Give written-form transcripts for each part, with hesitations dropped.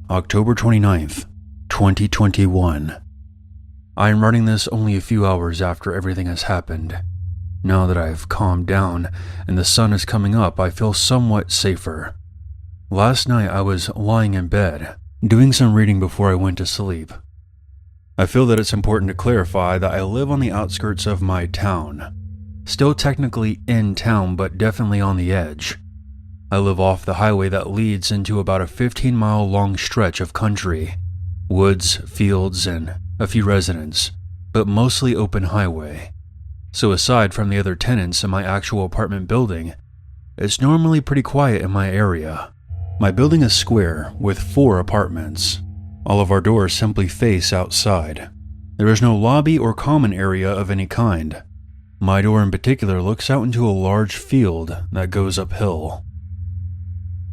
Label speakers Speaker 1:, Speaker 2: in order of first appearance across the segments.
Speaker 1: October 29th, 2021. I am writing this only a few hours after everything has happened. Now that I've calmed down and the sun is coming up, I feel somewhat safer. Last night I was lying in bed, doing some reading before I went to sleep. I feel that it's important to clarify that I live on the outskirts of my town. Still technically in town, but definitely on the edge. I live off the highway that leads into about a 15-mile long stretch of country. Woods, fields, and a few residents, but mostly open highway. So aside from the other tenants in my actual apartment building, it's normally pretty quiet in my area. My building is square with 4 apartments. All of our doors simply face outside. There is no lobby or common area of any kind. My door in particular looks out into a large field that goes uphill.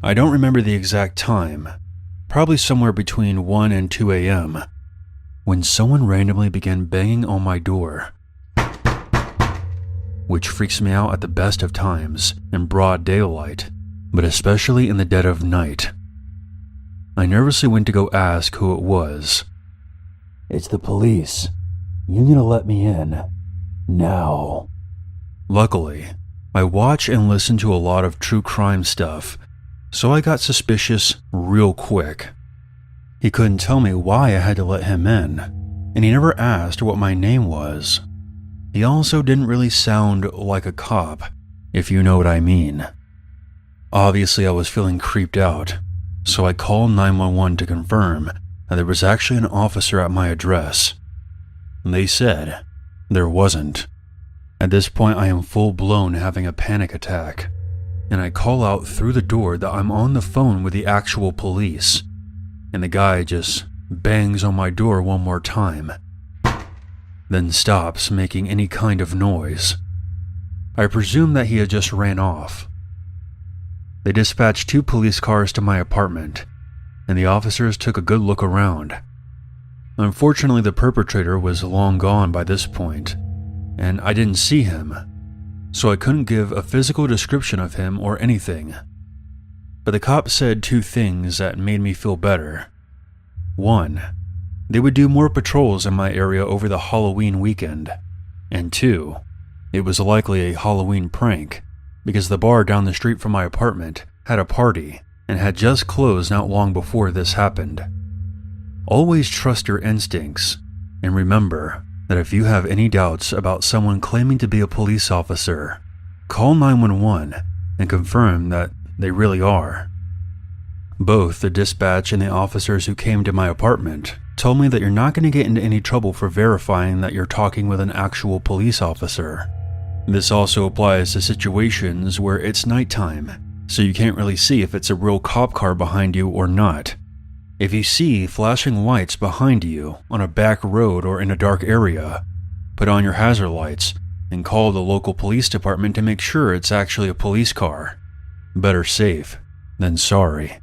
Speaker 1: I don't remember the exact time, probably somewhere between 1 and 2 a.m., when someone randomly began banging on my door, which freaks me out at the best of times in broad daylight, but especially in the dead of night. I nervously went to go ask who it was.
Speaker 2: "It's the police. You need to let me in. Now."
Speaker 1: Luckily, I watch and listen to a lot of true crime stuff, so I got suspicious real quick. He couldn't tell me why I had to let him in, and he never asked what my name was. He also didn't really sound like a cop, if you know what I mean. Obviously, I was feeling creeped out, so I called 911 to confirm that there was actually an officer at my address. They said there wasn't. At this point, I am full-blown having a panic attack, and I call out through the door that I'm on the phone with the actual police, and the guy just bangs on my door one more time, then stops making any kind of noise. I presume that he had just ran off. They dispatched 2 police cars to my apartment, and the officers took a good look around. Unfortunately, the perpetrator was long gone by this point, and I didn't see him, so I couldn't give a physical description of him or anything. But the cops said 2 things that made me feel better. 1, they would do more patrols in my area over the Halloween weekend, and 2, it was likely a Halloween prank, because the bar down the street from my apartment had a party and had just closed not long before this happened. Always trust your instincts, and remember that if you have any doubts about someone claiming to be a police officer, call 911 and confirm that they really are. Both the dispatch and the officers who came to my apartment told me that you're not going to get into any trouble for verifying that you're talking with an actual police officer. This also applies to situations where it's nighttime, so you can't really see if it's a real cop car behind you or not. If you see flashing lights behind you on a back road or in a dark area, put on your hazard lights and call the local police department to make sure it's actually a police car. Better safe than sorry.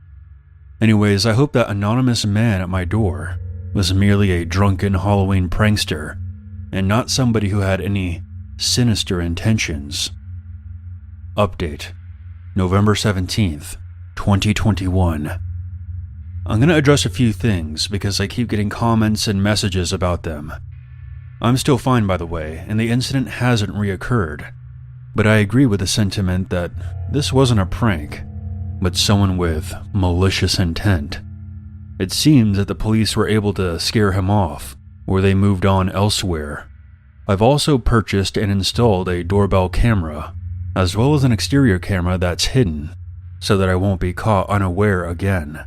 Speaker 1: Anyways, I hope that anonymous man at my door was merely a drunken Halloween prankster and not somebody who had any sinister intentions. Update: November 17th, 2021. I'm going to address a few things because I keep getting comments and messages about them. I'm still fine, by the way, and the incident hasn't reoccurred, but I agree with the sentiment that this wasn't a prank, but someone with malicious intent. It seems that the police were able to scare him off, or they moved on elsewhere. I've also purchased and installed a doorbell camera, as well as an exterior camera that's hidden, so that I won't be caught unaware again.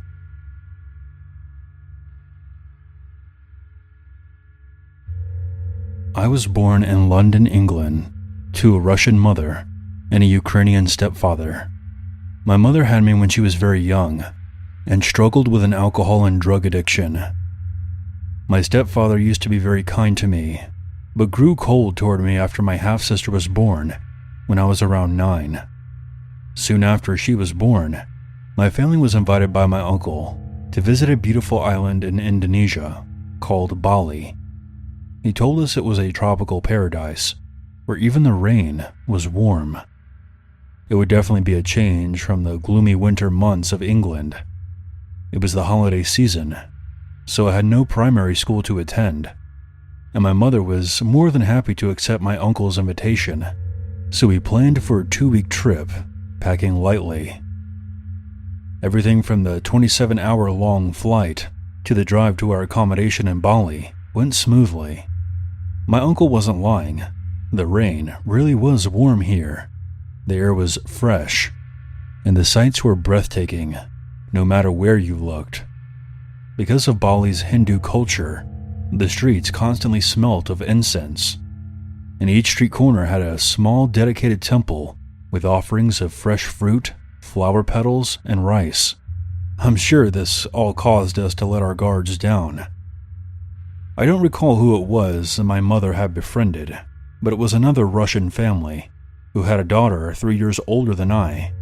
Speaker 1: I was born in London, England, to a Russian mother and a Ukrainian stepfather. My mother had me when she was very young and struggled with an alcohol and drug addiction. My stepfather used to be very kind to me, but grew cold toward me after my half-sister was born when I was around 9. Soon after she was born, my family was invited by my uncle to visit a beautiful island in Indonesia called Bali. He told us it was a tropical paradise where even the rain was warm. It would definitely be a change from the gloomy winter months of England. It was the holiday season, so I had no primary school to attend, and my mother was more than happy to accept my uncle's invitation, so we planned for a 2-week trip, packing lightly. Everything from the 27-hour-long flight to the drive to our accommodation in Bali went smoothly. My uncle wasn't lying. The rain really was warm here. The air was fresh, and the sights were breathtaking, no matter where you looked. Because of Bali's Hindu culture, the streets constantly smelt of incense, and each street corner had a small dedicated temple with offerings of fresh fruit, flower petals, and rice. I'm sure this all caused us to let our guards down. I don't recall who it was my mother had befriended, but it was another Russian family who had a daughter 3 years older than I.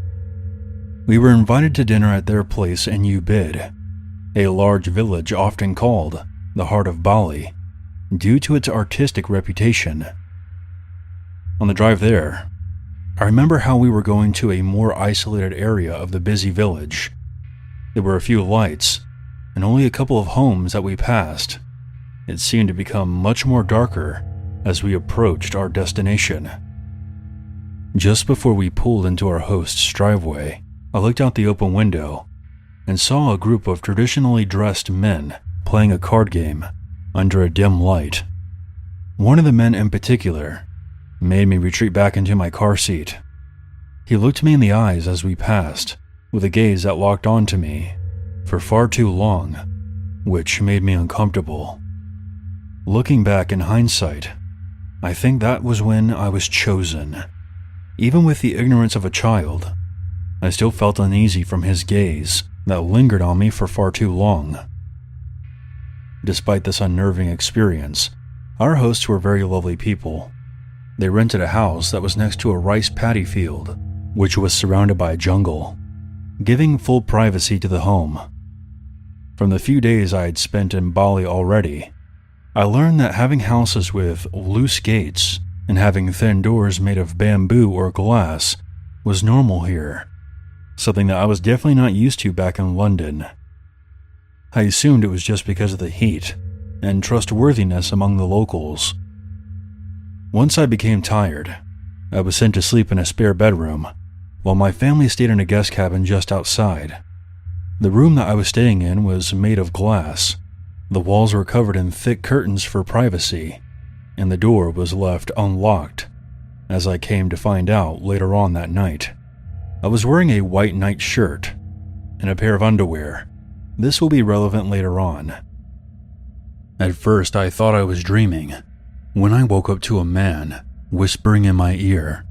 Speaker 1: We were invited to dinner at their place in Ubid, a large village often called the Heart of Bali, due to its artistic reputation. On the drive there, I remember how we were going to a more isolated area of the busy village. There were a few lights, and only a couple of homes that we passed. It seemed to become much more darker as we approached our destination. Just before we pulled into our host's driveway, I looked out the open window and saw a group of traditionally dressed men playing a card game under a dim light. One of the men in particular made me retreat back into my car seat. He looked me in the eyes as we passed, with a gaze that locked onto me for far too long, which made me uncomfortable. Looking back in hindsight, I think that was when I was chosen. Even with the ignorance of a child, I still felt uneasy from his gaze that lingered on me for far too long. Despite this unnerving experience, our hosts were very lovely people. They rented a house that was next to a rice paddy field, which was surrounded by a jungle, giving full privacy to the home. From the few days I had spent in Bali already, I learned that having houses with loose gates and having thin doors made of bamboo or glass was normal here, something that I was definitely not used to back in London. I assumed it was just because of the heat and trustworthiness among the locals. Once I became tired, I was sent to sleep in a spare bedroom, while my family stayed in a guest cabin just outside. The room that I was staying in was made of glass. The walls were covered in thick curtains for privacy, and the door was left unlocked, as I came to find out later on that night. I was wearing a white nightshirt and a pair of underwear. This will be relevant later on. At first, I thought I was dreaming when I woke up to a man whispering in my ear.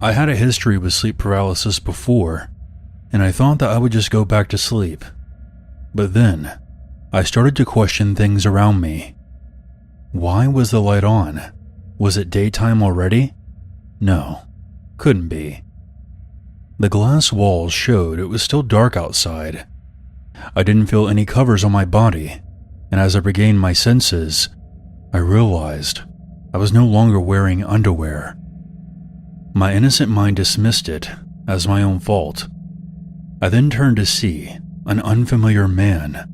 Speaker 1: I had a history with sleep paralysis before, and I thought that I would just go back to sleep. But then, I started to question things around me. Why was the light on? Was it daytime already? No, couldn't be. The glass walls showed it was still dark outside. I didn't feel any covers on my body, and as I regained my senses, I realized I was no longer wearing underwear. My innocent mind dismissed it as my own fault. I then turned to see an unfamiliar man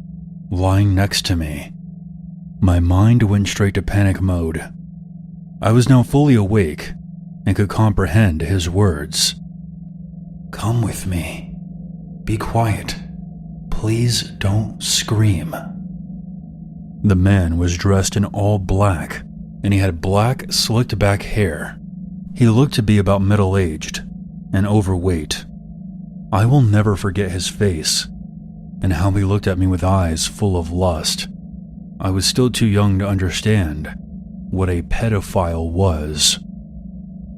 Speaker 1: lying next to me. My mind went straight to panic mode. I was now fully awake and could comprehend his words. "Come with me. Be quiet. Please don't scream." The man was dressed in all black, and he had black, slicked-back hair. He looked to be about middle-aged and overweight. I will never forget his face and how he looked at me with eyes full of lust. I was still too young to understand what a pedophile was.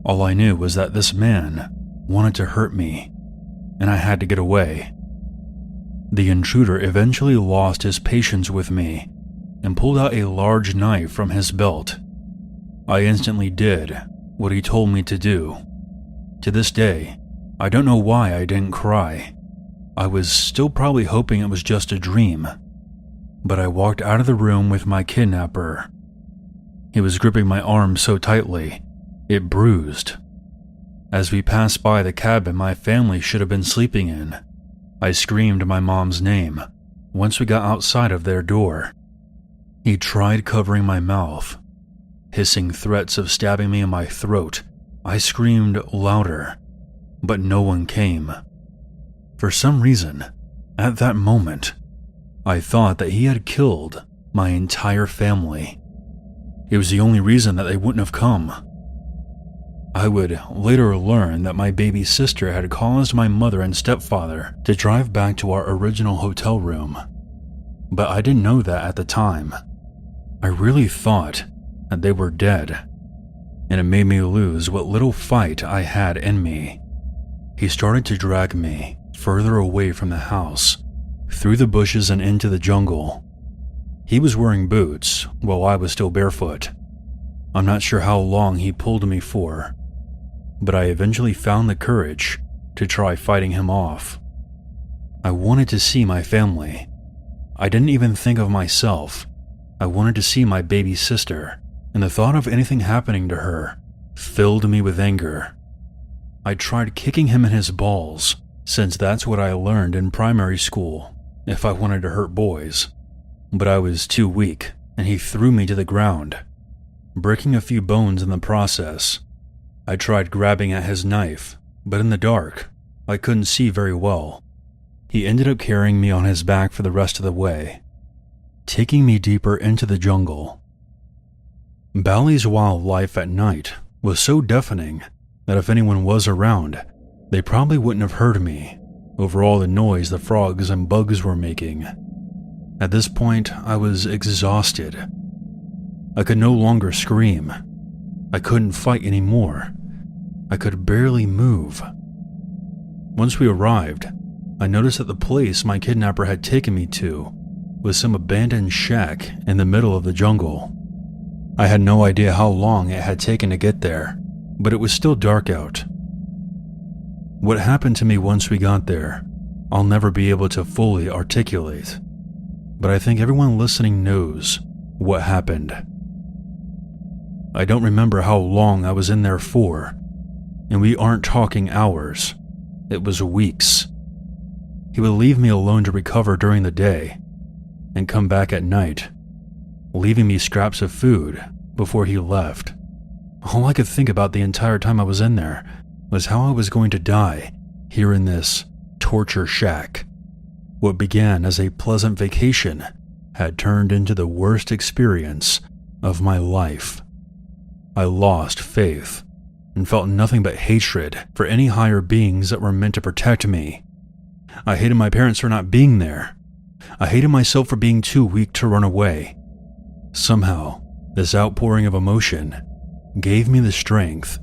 Speaker 1: All I knew was that this man wanted to hurt me, and I had to get away. The intruder eventually lost his patience with me and pulled out a large knife from his belt. I instantly did what he told me to do. To this day, I don't know why I didn't cry. I was still probably hoping it was just a dream, but I walked out of the room with my kidnapper. He was gripping my arm so tightly, it bruised. As we passed by the cabin my family should have been sleeping in, I screamed my mom's name once we got outside of their door. He tried covering my mouth, hissing threats of stabbing me in my throat. I screamed louder, but no one came. For some reason, at that moment, I thought that he had killed my entire family. It was the only reason that they wouldn't have come. I would later learn that my baby sister had caused my mother and stepfather to drive back to our original hotel room, but I didn't know that at the time. I really thought that they were dead, and it made me lose what little fight I had in me. He started to drag me further away from the house, through the bushes and into the jungle. He was wearing boots while I was still barefoot. I'm not sure how long he pulled me for, but I eventually found the courage to try fighting him off. I wanted to see my family. I didn't even think of myself. I wanted to see my baby sister, and the thought of anything happening to her filled me with anger. I tried kicking him in his balls, since that's what I learned in primary school if I wanted to hurt boys, but I was too weak, and he threw me to the ground, breaking a few bones in the process. I tried grabbing at his knife, but in the dark, I couldn't see very well. He ended up carrying me on his back for the rest of the way, taking me deeper into the jungle. Bali's wildlife at night was so deafening that if anyone was around, they probably wouldn't have heard me over all the noise the frogs and bugs were making. At this point, I was exhausted. I could no longer scream. I couldn't fight anymore. I could barely move. Once we arrived, I noticed that the place my kidnapper had taken me to was some abandoned shack in the middle of the jungle. I had no idea how long it had taken to get there, but it was still dark out. What happened to me once we got there, I'll never be able to fully articulate, but I think everyone listening knows what happened. I don't remember how long I was in there for, and we aren't talking hours. It was weeks. He would leave me alone to recover during the day, and come back at night, leaving me scraps of food before he left. All I could think about the entire time I was in there was how I was going to die here in this torture shack. What began as a pleasant vacation had turned into the worst experience of my life. I lost faith and felt nothing but hatred for any higher beings that were meant to protect me. I hated my parents for not being there. I hated myself for being too weak to run away. Somehow, this outpouring of emotion gave me the strength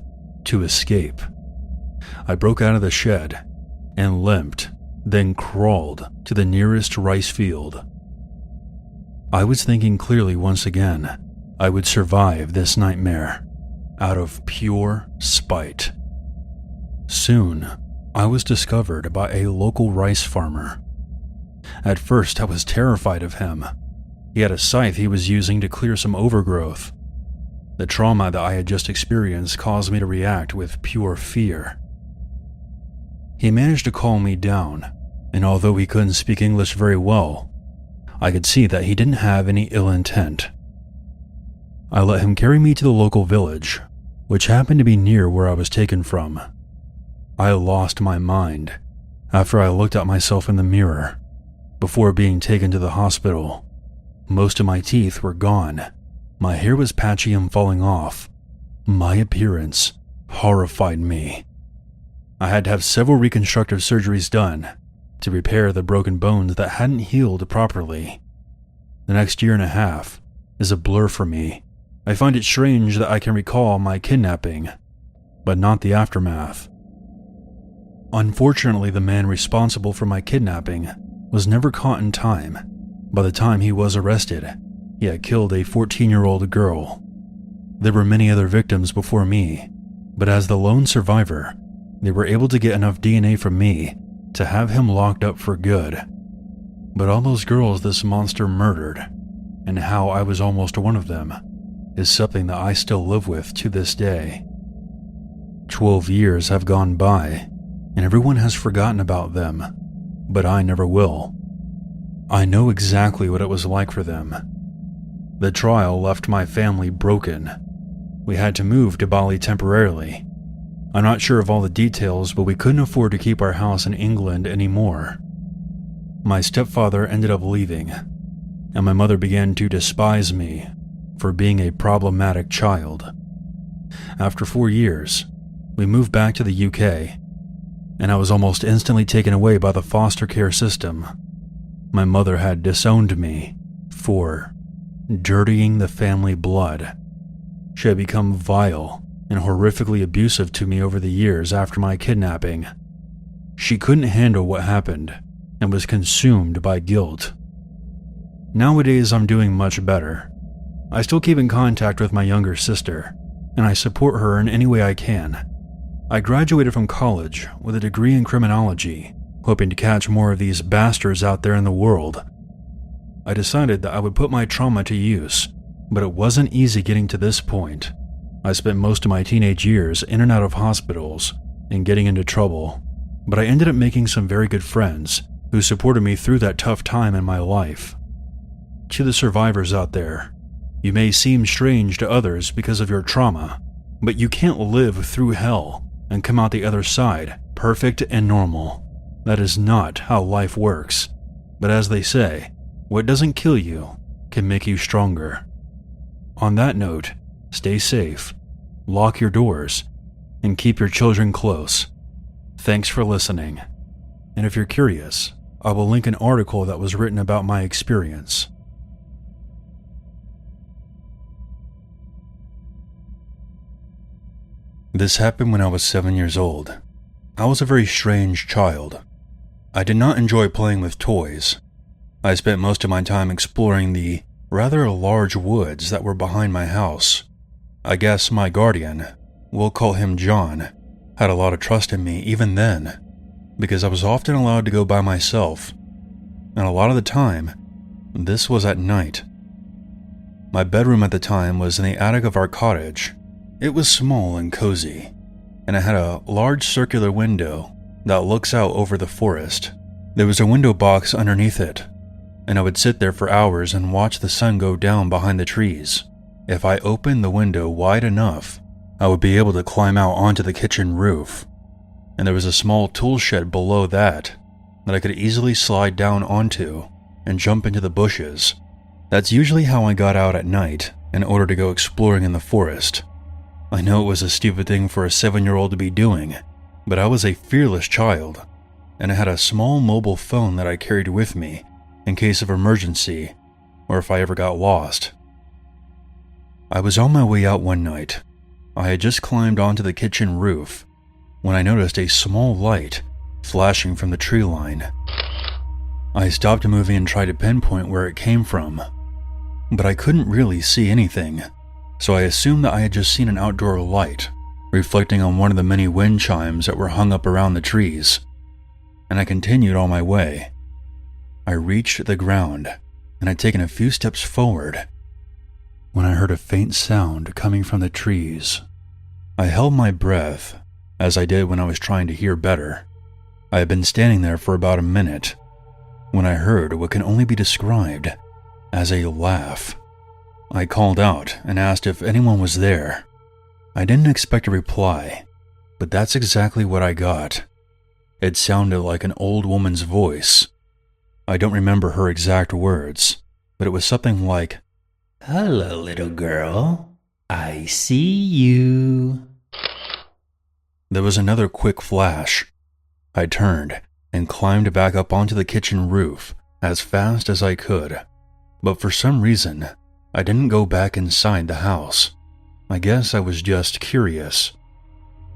Speaker 1: to escape. I broke out of the shed and limped, then crawled to the nearest rice field. I was thinking clearly once again. I would survive this nightmare out of pure spite. Soon, I was discovered by a local rice farmer. At first, I was terrified of him. He had a scythe he was using to clear some overgrowth. The trauma that I had just experienced caused me to react with pure fear. He managed to calm me down, and although he couldn't speak English very well, I could see that he didn't have any ill intent. I let him carry me to the local village, which happened to be near where I was taken from. I lost my mind after I looked at myself in the mirror before being taken to the hospital. Most of my teeth were gone. My hair was patchy and falling off. My appearance horrified me. I had to have several reconstructive surgeries done to repair the broken bones that hadn't healed properly. The next year and a half is a blur for me. I find it strange that I can recall my kidnapping, but not the aftermath. Unfortunately, the man responsible for my kidnapping was never caught in time. By the time he was arrested, he had killed a 14-year-old girl. There were many other victims before me, but as the lone survivor, they were able to get enough DNA from me to have him locked up for good. But all those girls this monster murdered, and how I was almost one of them, is something that I still live with to this day. 12 years have gone by, and everyone has forgotten about them. but I never will. I know exactly what it was like for them. The trial left my family broken. We had to move to Bali temporarily. I'm not sure of all the details, but we couldn't afford to keep our house in England anymore. My stepfather ended up leaving, and my mother began to despise me for being a problematic child. After 4 years, we moved back to the UK, and I was almost instantly taken away by the foster care system. My mother had disowned me for dirtying the family blood. She had become vile and horrifically abusive to me over the years after my kidnapping. She couldn't handle what happened and was consumed by guilt. Nowadays, I'm doing much better. I still keep in contact with my younger sister, and I support her in any way I can. I graduated from college with a degree in criminology, hoping to catch more of these bastards out there in the world. I decided that I would put my trauma to use, but it wasn't easy getting to this point. I spent most of my teenage years in and out of hospitals and getting into trouble, but I ended up making some very good friends who supported me through that tough time in my life. To the survivors out there, you may seem strange to others because of your trauma, but you can't live through hell and come out the other side perfect and normal. That is not how life works. But as they say, what doesn't kill you can make you stronger. On that note, stay safe, lock your doors, and keep your children close. Thanks for listening. And if you're curious, I will link an article that was written about my experience. This happened when I was 7 years old. I was a very strange child. I did not enjoy playing with toys. I spent most of my time exploring the rather large woods that were behind my house. I guess my guardian, we'll call him John, had a lot of trust in me even then, because I was often allowed to go by myself, and a lot of the time, this was at night. My bedroom at the time was in the attic of our cottage. It was small and cozy, and it had a large circular window that looks out over the forest. There was a window box underneath it, and I would sit there for hours and watch the sun go down behind the trees. If I opened the window wide enough, I would be able to climb out onto the kitchen roof, and there was a small tool shed below that I could easily slide down onto and jump into the bushes. That's usually how I got out at night in order to go exploring in the forest. I know it was a stupid thing for a 7-year-old to be doing, but I was a fearless child, and I had a small mobile phone that I carried with me in case of emergency or if I ever got lost. I was on my way out one night. I had just climbed onto the kitchen roof when I noticed a small light flashing from the tree line. I stopped moving and tried to pinpoint where it came from, but I couldn't really see anything, so I assumed that I had just seen an outdoor light reflecting on one of the many wind chimes that were hung up around the trees, and I continued on my way. I reached the ground and had taken a few steps forward when I heard a faint sound coming from the trees. I held my breath, as I did when I was trying to hear better. I had been standing there for about a minute when I heard what can only be described as a laugh. I called out and asked if anyone was there. I didn't expect a reply, but that's exactly what I got. It sounded like an old woman's voice. I don't remember her exact words, but it was something like,
Speaker 3: "Hello, little girl. I see you."
Speaker 1: There was another quick flash. I turned and climbed back up onto the kitchen roof as fast as I could, but for some reason, I didn't go back inside the house. I guess I was just curious.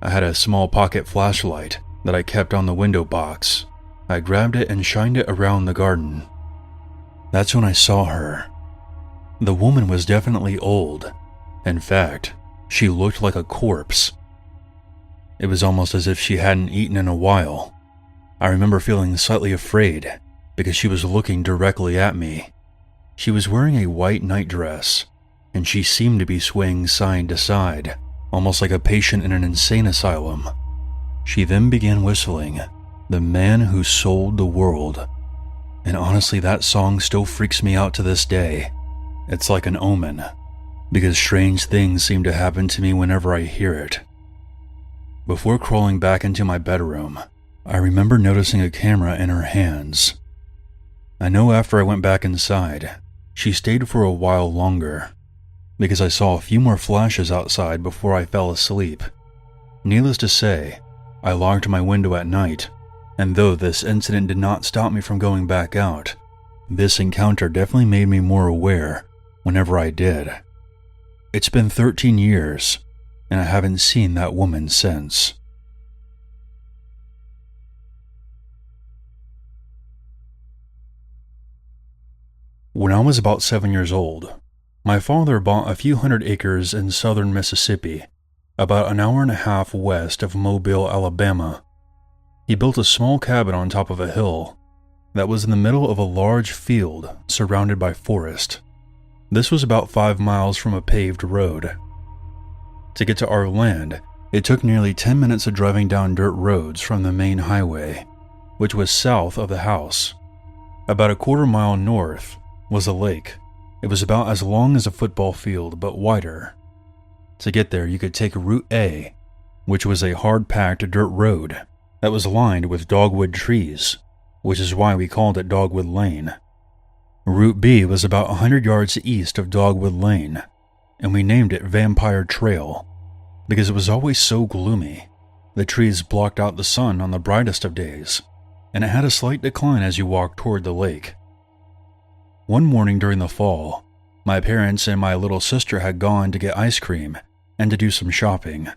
Speaker 1: I had a small pocket flashlight that I kept on the window box. I grabbed it and shined it around the garden. That's when I saw her. The woman was definitely old. In fact, she looked like a corpse. It was almost as if she hadn't eaten in a while. I remember feeling slightly afraid because she was looking directly at me. She was wearing a white nightdress, and she seemed to be swaying side to side, almost like a patient in an insane asylum. She then began whistling, The Man Who Sold the World. And honestly, that song still freaks me out to this day. It's like an omen, because strange things seem to happen to me whenever I hear it. Before crawling back into my bedroom, I remember noticing a camera in her hands. I know after I went back inside, she stayed for a while longer, because I saw a few more flashes outside before I fell asleep. Needless to say, I locked my window at night, and though this incident did not stop me from going back out, this encounter definitely made me more aware whenever I did. It's been 13 years, and I haven't seen that woman since. When I was about 7 years old, my father bought a few hundred acres in southern Mississippi, about an hour and a half west of Mobile, Alabama. He built a small cabin on top of a hill that was in the middle of a large field surrounded by forest. This was about 5 miles from a paved road. To get to our land, it took nearly 10 minutes of driving down dirt roads from the main highway, which was south of the house. About a quarter mile north was a lake. It was about as long as a football field, but wider. To get there, you could take Route A, which was a hard-packed dirt road that was lined with dogwood trees, which is why we called it Dogwood Lane. Route B was about 100 yards east of Dogwood Lane, and we named it Vampire Trail because it was always so gloomy. The trees blocked out the sun on the brightest of days, and it had a slight decline as you walked toward the lake. One morning during the fall, my parents and my little sister had gone to get ice cream and to do some shopping.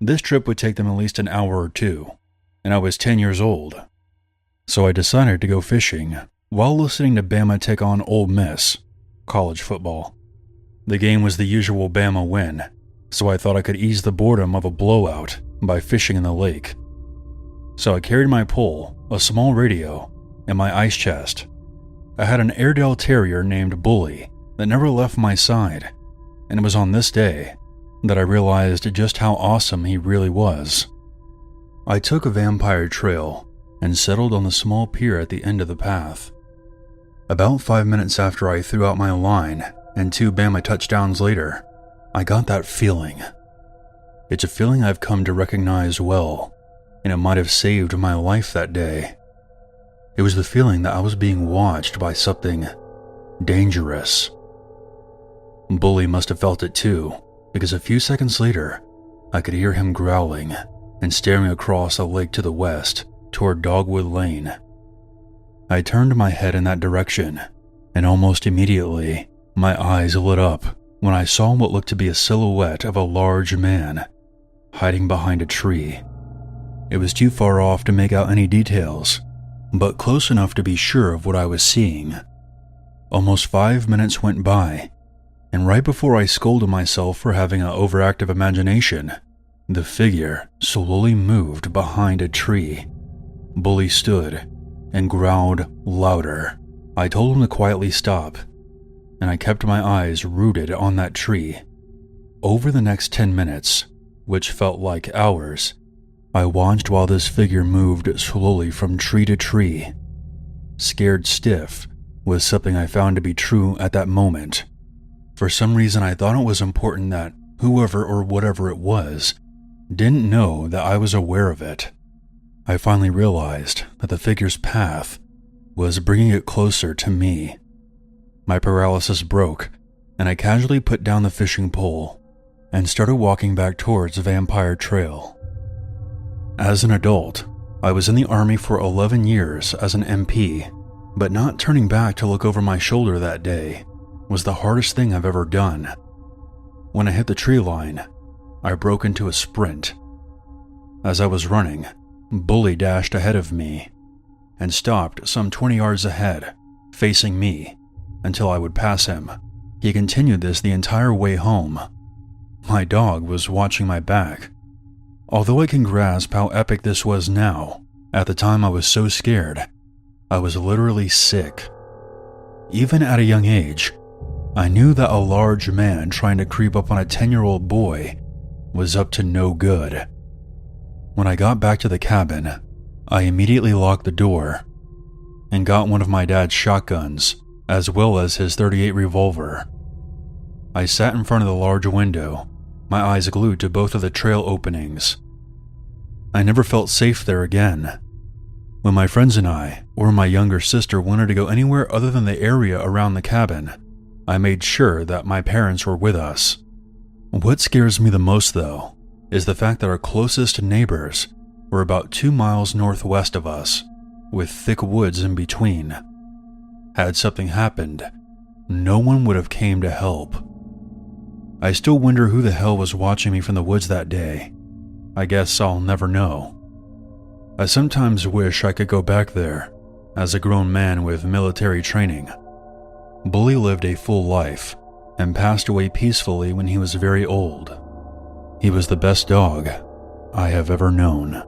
Speaker 1: This trip would take them at least an hour or two, and I was 10 years old. So I decided to go fishing while listening to Bama take on Ole Miss, college football. The game was the usual Bama win, so I thought I could ease the boredom of a blowout by fishing in the lake. So I carried my pole, a small radio, and my ice chest. I had an Airedale Terrier named Bully that never left my side, and it was on this day that I realized just how awesome he really was. I took a Vampire Trail and settled on the small pier at the end of the path. About 5 minutes after I threw out my line and 2 Bama touchdowns later, I got that feeling. It's a feeling I've come to recognize well, and it might have saved my life that day. It was the feeling that I was being watched by something dangerous. Bully must have felt it too, because a few seconds later, I could hear him growling and staring across a lake to the west toward Dogwood Lane. I turned my head in that direction, and almost immediately, my eyes lit up when I saw what looked to be a silhouette of a large man hiding behind a tree. It was too far off to make out any details, but close enough to be sure of what I was seeing. Almost 5 minutes went by, and right before I scolded myself for having an overactive imagination, the figure slowly moved behind a tree. Bully stood and growled louder. I told him to quietly stop, and I kept my eyes rooted on that tree. Over the next 10 minutes, which felt like hours, I watched while this figure moved slowly from tree to tree. Scared stiff was something I found to be true at that moment. For some reason, I thought it was important that whoever or whatever it was didn't know that I was aware of it. I finally realized that the figure's path was bringing it closer to me. My paralysis broke, and I casually put down the fishing pole and started walking back towards Vampire Trail. As an adult, I was in the Army for 11 years as an MP, but not turning back to look over my shoulder that day was the hardest thing I've ever done. When I hit the tree line, I broke into a sprint. As I was running, Bully dashed ahead of me and stopped some 20 yards ahead, facing me, until I would pass him. He continued this the entire way home. My dog was watching my back. Although I can grasp how epic this was now, at the time I was so scared. I was literally sick. Even at a young age, I knew that a large man trying to creep up on a 10-year-old boy was up to no good. When I got back to the cabin, I immediately locked the door and got one of my dad's shotguns, as well as his .38 revolver. I sat in front of the large window, my eyes glued to both of the trail openings. I never felt safe there again. When my friends and I, or my younger sister, wanted to go anywhere other than the area around the cabin, I made sure that my parents were with us. What scares me the most, though, is the fact that our closest neighbors were about 2 miles northwest of us, with thick woods in between. Had something happened, no one would have came to help. I still wonder who the hell was watching me from the woods that day. I guess I'll never know. I sometimes wish I could go back there, as a grown man with military training. Bully lived a full life, and passed away peacefully when he was very old. He was the best dog I have ever known.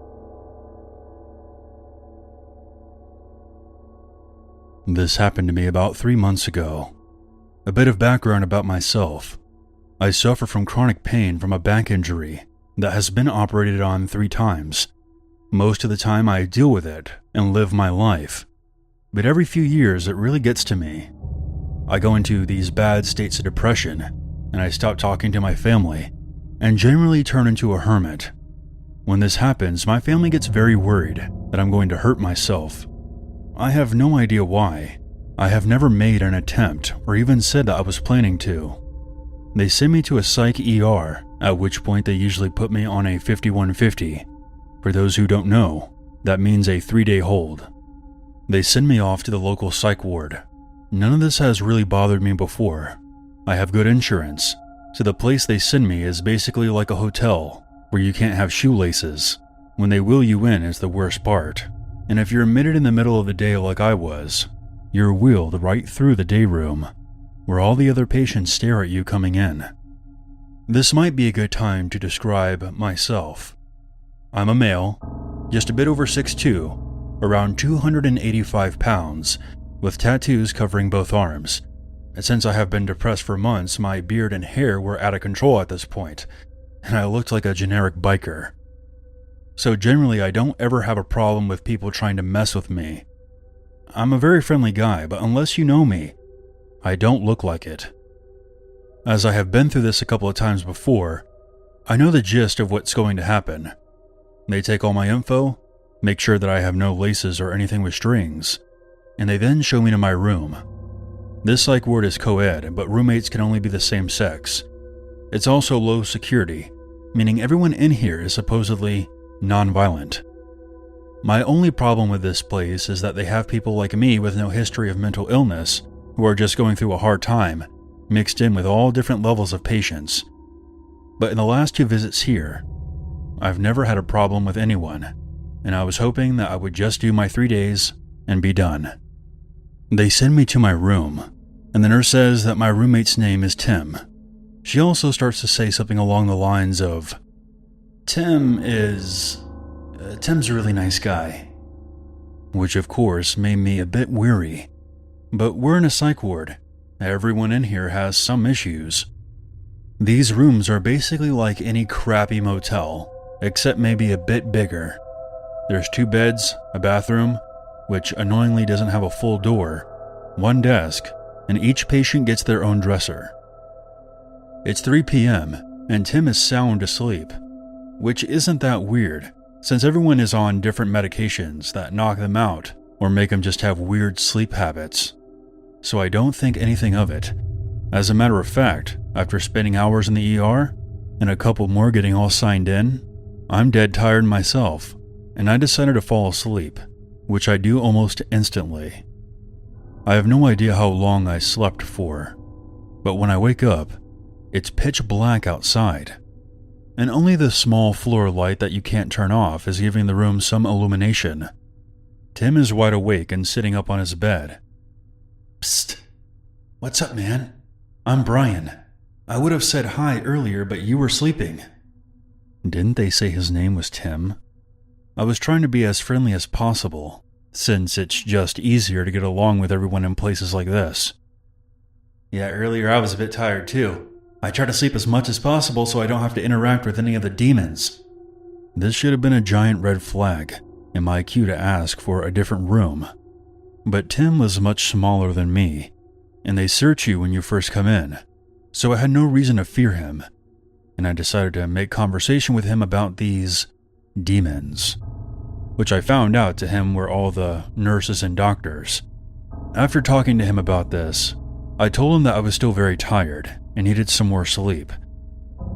Speaker 1: This happened to me about 3 months ago. A bit of background about myself. I suffer from chronic pain from a back injury that has been operated on 3 times. Most of the time I deal with it and live my life, but every few years it really gets to me. I go into these bad states of depression, and I stop talking to my family, and generally turn into a hermit. When this happens, my family gets very worried that I'm going to hurt myself. I have no idea why. I have never made an attempt or even said that I was planning to. They send me to a psych ER, at which point they usually put me on a 5150. For those who don't know, that means a 3-day hold. They send me off to the local psych ward. None of this has really bothered me before. I have good insurance, so the place they send me is basically like a hotel, where you can't have shoelaces. When they wheel you in is the worst part, and if you're admitted in the middle of the day like I was, you're wheeled right through the day room, where all the other patients stare at you coming in. This might be a good time to describe myself. I'm a male, just a bit over 6'2", around 285 pounds, with tattoos covering both arms. And since I have been depressed for months, my beard and hair were out of control at this point, and I looked like a generic biker. So generally I don't ever have a problem with people trying to mess with me. I'm a very friendly guy, but unless you know me, I don't look like it. As I have been through this a couple of times before, I know the gist of what's going to happen. They take all my info, make sure that I have no laces or anything with strings, and they then show me to my room. This psych ward is co-ed, but roommates can only be the same sex. It's also low security, meaning everyone in here is supposedly non-violent. My only problem with this place is that they have people like me with no history of mental illness who are just going through a hard time, mixed in with all different levels of patients. But in the last 2 visits here, I've never had a problem with anyone, and I was hoping that I would just do my 3 days and be done. They send me to my room, and the nurse says that my roommate's name is Tim. She also starts to say something along the lines of, Tim's a really nice guy. Which of course made me a bit weary. But we're in a psych ward. Everyone in here has some issues. These rooms are basically like any crappy motel, except maybe a bit bigger. There's 2 beds, a bathroom, which annoyingly doesn't have a full door, 1 desk, and each patient gets their own dresser. It's 3 p.m., and Tim is sound asleep, which isn't that weird, since everyone is on different medications that knock them out or make them just have weird sleep habits. So I don't think anything of it. As a matter of fact, after spending hours in the ER, and a couple more getting all signed in, I'm dead tired myself, and I decided to fall asleep, which I do almost instantly. I have no idea how long I slept for, but when I wake up, it's pitch black outside, and only the small floor light that you can't turn off is giving the room some illumination. Tim is wide awake and sitting up on his bed. Psst. What's up, man? I'm Brian. I would have said hi earlier, but you were sleeping. Didn't they say his name was Tim? I was trying to be as friendly as possible, since it's just easier to get along with everyone in places like this. Yeah, earlier I was a bit tired too. I try to sleep as much as possible so I don't have to interact with any of the demons. This should have been a giant red flag, and my cue to ask for a different room. But Tim was much smaller than me, and they search you when you first come in, so I had no reason to fear him, and I decided to make conversation with him about these demons, which I found out to him were all the nurses and doctors. After talking to him about this, I told him that I was still very tired and needed some more sleep.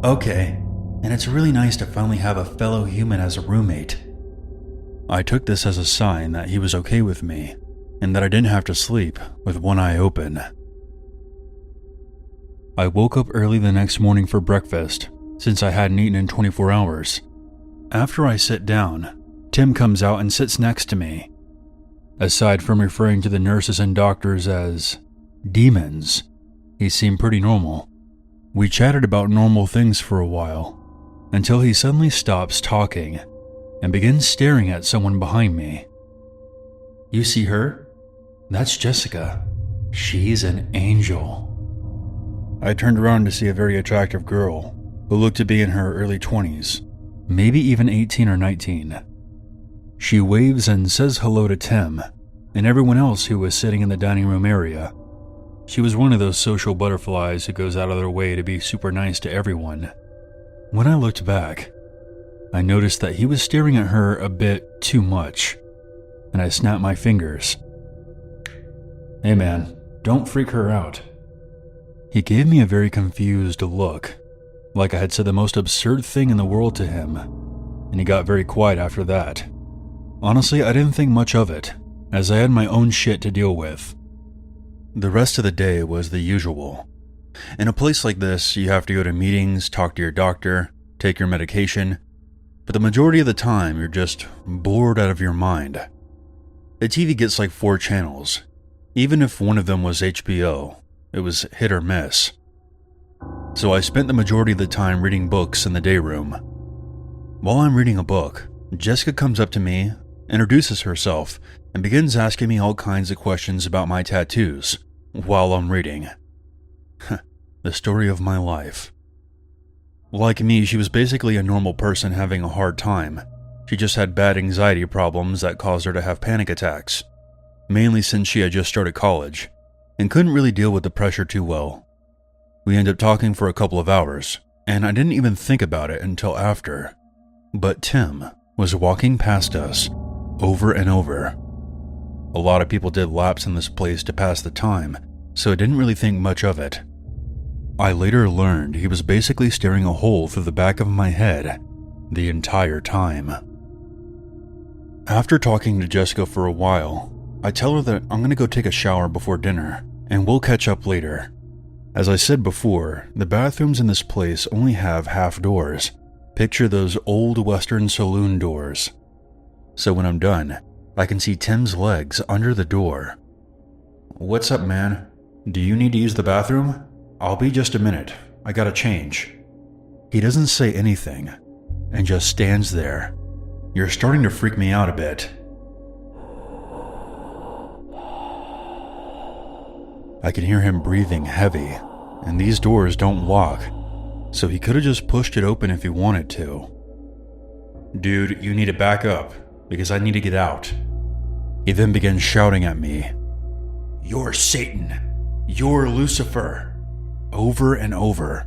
Speaker 1: Okay, and it's really nice to finally have a fellow human as a roommate. I took this as a sign that he was okay with me, and that I didn't have to sleep with one eye open. I woke up early the next morning for breakfast, since I hadn't eaten in 24 hours. After I sit down, Tim comes out and sits next to me. Aside from referring to the nurses and doctors as demons, he seemed pretty normal. We chatted about normal things for a while, until he suddenly stops talking and begins staring at someone behind me. You see her? That's Jessica. She's an angel. I turned around to see a very attractive girl who looked to be in her early 20s, maybe even 18 or 19. She waves and says hello to Tim and everyone else who was sitting in the dining room area. She was one of those social butterflies who goes out of their way to be super nice to everyone. When I looked back, I noticed that he was staring at her a bit too much, and I snapped my fingers. Hey man, don't freak her out. He gave me a very confused look, like I had said the most absurd thing in the world to him, and he got very quiet after that. Honestly, I didn't think much of it, as I had my own shit to deal with. The rest of the day was the usual. In a place like this, you have to go to meetings, talk to your doctor, take your medication, but the majority of the time you're just bored out of your mind. The TV gets like 4 channels. Even if one of them was HBO, it was hit or miss. So I spent the majority of the time reading books in the day room. While I'm reading a book, Jessica comes up to me, introduces herself, and begins asking me all kinds of questions about my tattoos while I'm reading. The story of my life. Like me, she was basically a normal person having a hard time. She just had bad anxiety problems that caused her to have panic attacks, mainly since she had just started college, and couldn't really deal with the pressure too well. We ended up talking for a couple of hours, and I didn't even think about it until after. But Tim was walking past us over and over. A lot of people did laps in this place to pass the time, so I didn't really think much of it. I later learned he was basically staring a hole through the back of my head the entire time. After talking to Jessica for a while, I tell her that I'm going to go take a shower before dinner, and we'll catch up later. As I said before, the bathrooms in this place only have half doors. Picture those old Western saloon doors. So when I'm done, I can see Tim's legs under the door. What's up, man? Do you need to use the bathroom? I'll be just a minute. I gotta change. He doesn't say anything, and just stands there. You're starting to freak me out a bit. I can hear him breathing heavy, and these doors don't lock, so he could have just pushed it open if he wanted to. Dude, you need to back up, because I need to get out. He then began shouting at me, "You're Satan! You're Lucifer!" Over and over.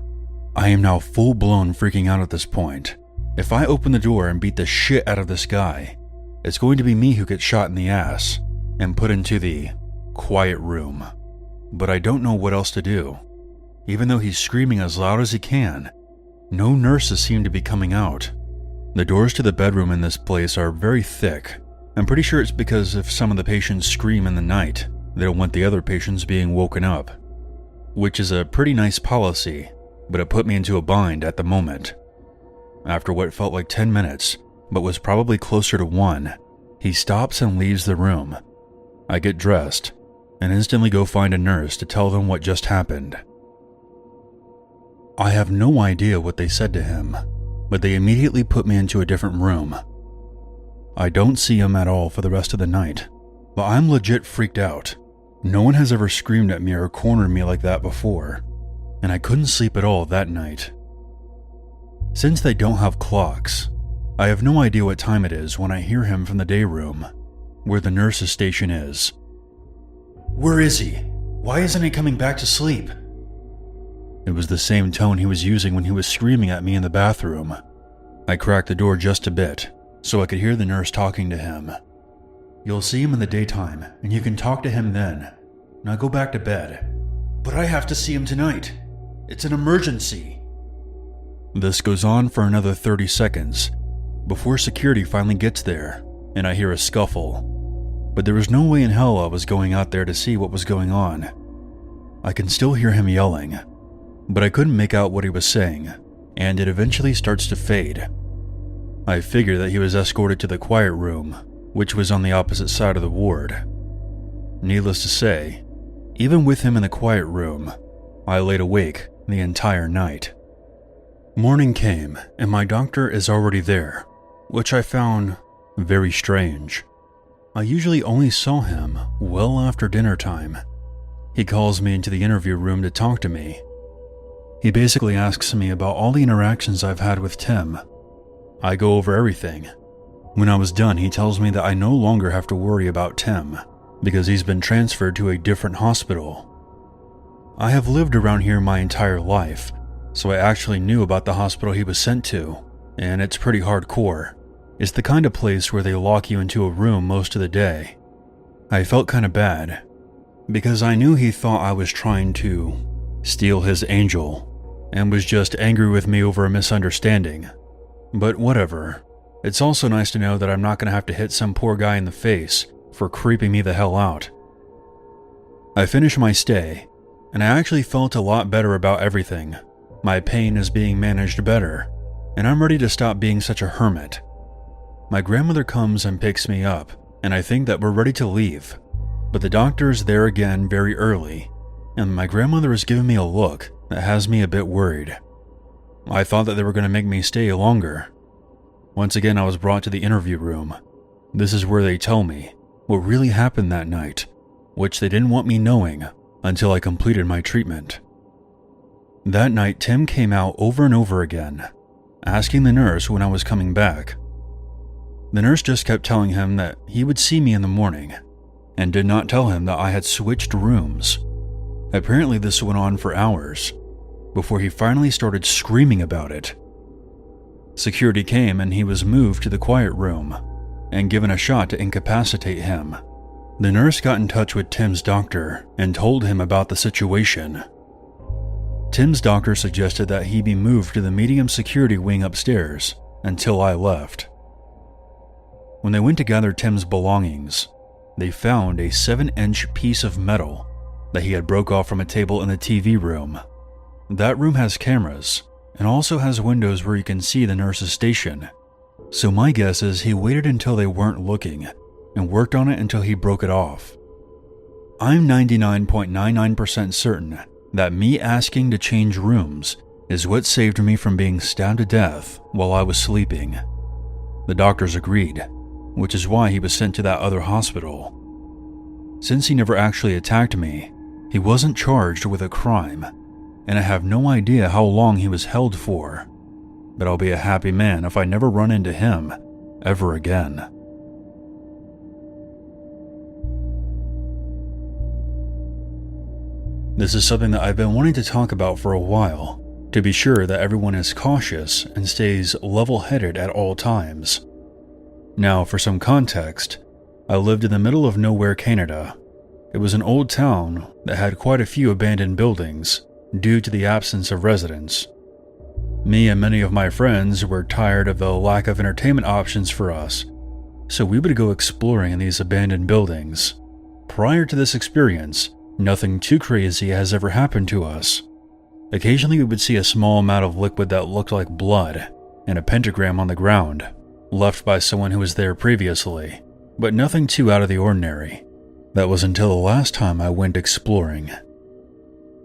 Speaker 1: I am now full-blown freaking out at this point. If I open the door and beat the shit out of this guy, it's going to be me who gets shot in the ass and put into the quiet room. But I don't know what else to do. Even though he's screaming as loud as he can, no nurses seem to be coming out. The doors to the bedroom in this place are very thick. I'm pretty sure it's because if some of the patients scream in the night, they don't want the other patients being woken up. Which is a pretty nice policy, but it put me into a bind at the moment. After what felt like 10 minutes, but was probably closer to 1, he stops and leaves the room. I get dressed, and instantly go find a nurse to tell them what just happened. I have no idea what they said to him, but they immediately put me into a different room. I don't see him at all for the rest of the night, but I'm legit freaked out. No one has ever screamed at me or cornered me like that before, and I couldn't sleep at all that night. Since they don't have clocks, I have no idea what time it is when I hear him from the day room, where the nurse's station is. "Where is he? Why isn't he coming back to sleep?" It was the same tone he was using when he was screaming at me in the bathroom. I cracked the door just a bit, so I could hear the nurse talking to him. "You'll see him in the daytime, and you can talk to him then. Now go back to bed." "But I have to see him tonight. It's an emergency." This goes on for another 30 seconds, before security finally gets there, and I hear a scuffle. But there was no way in hell I was going out there to see what was going on. I can still hear him yelling, but I couldn't make out what he was saying, and it eventually starts to fade. I figure that he was escorted to the quiet room, which was on the opposite side of the ward. Needless to say, even with him in the quiet room, I laid awake the entire night. Morning came, and my doctor is already there, which I found very strange. I usually only saw him well after dinner time. He calls me into the interview room to talk to me. He basically asks me about all the interactions I've had with Tim. I go over everything. When I was done, he tells me that I no longer have to worry about Tim, because he's been transferred to a different hospital. I have lived around here my entire life, so I actually knew about the hospital he was sent to, and it's pretty hardcore. It's the kind of place where they lock you into a room most of the day. I felt kind of bad, because I knew he thought I was trying to steal his angel, and was just angry with me over a misunderstanding. But whatever. It's also nice to know that I'm not going to have to hit some poor guy in the face for creeping me the hell out. I finished my stay, and I actually felt a lot better about everything. My pain is being managed better, and I'm ready to stop being such a hermit. My grandmother comes and picks me up, and I think that we're ready to leave. But the doctor is there again very early, and my grandmother is giving me a look that has me a bit worried. I thought that they were going to make me stay longer. Once again, I was brought to the interview room. This is where they tell me what really happened that night, which they didn't want me knowing until I completed my treatment. That night, Tim came out over and over again, asking the nurse when I was coming back. The nurse just kept telling him that he would see me in the morning, and did not tell him that I had switched rooms. Apparently this went on for hours, before he finally started screaming about it. Security came and he was moved to the quiet room, and given a shot to incapacitate him. The nurse got in touch with Tim's doctor and told him about the situation. Tim's doctor suggested that he be moved to the medium security wing upstairs until I left. When they went to gather Tim's belongings, they found a 7-inch piece of metal that he had broke off from a table in the TV room. That room has cameras and also has windows where you can see the nurse's station, so my guess is he waited until they weren't looking and worked on it until he broke it off. I'm 99.99% certain that me asking to change rooms is what saved me from being stabbed to death while I was sleeping. The doctors agreed, which is why he was sent to that other hospital. Since he never actually attacked me, he wasn't charged with a crime, and I have no idea how long he was held for, but I'll be a happy man if I never run into him ever again. This is something that I've been wanting to talk about for a while, to be sure that everyone is cautious and stays level-headed at all times. Now, for some context, I lived in the middle of nowhere, Canada. It was an old town that had quite a few abandoned buildings due to the absence of residents. Me and many of my friends were tired of the lack of entertainment options for us, so we would go exploring in these abandoned buildings. Prior to this experience, nothing too crazy has ever happened to us. Occasionally we would see a small amount of liquid that looked like blood and a pentagram on the ground, left by someone who was there previously, but nothing too out of the ordinary. That was until the last time I went exploring.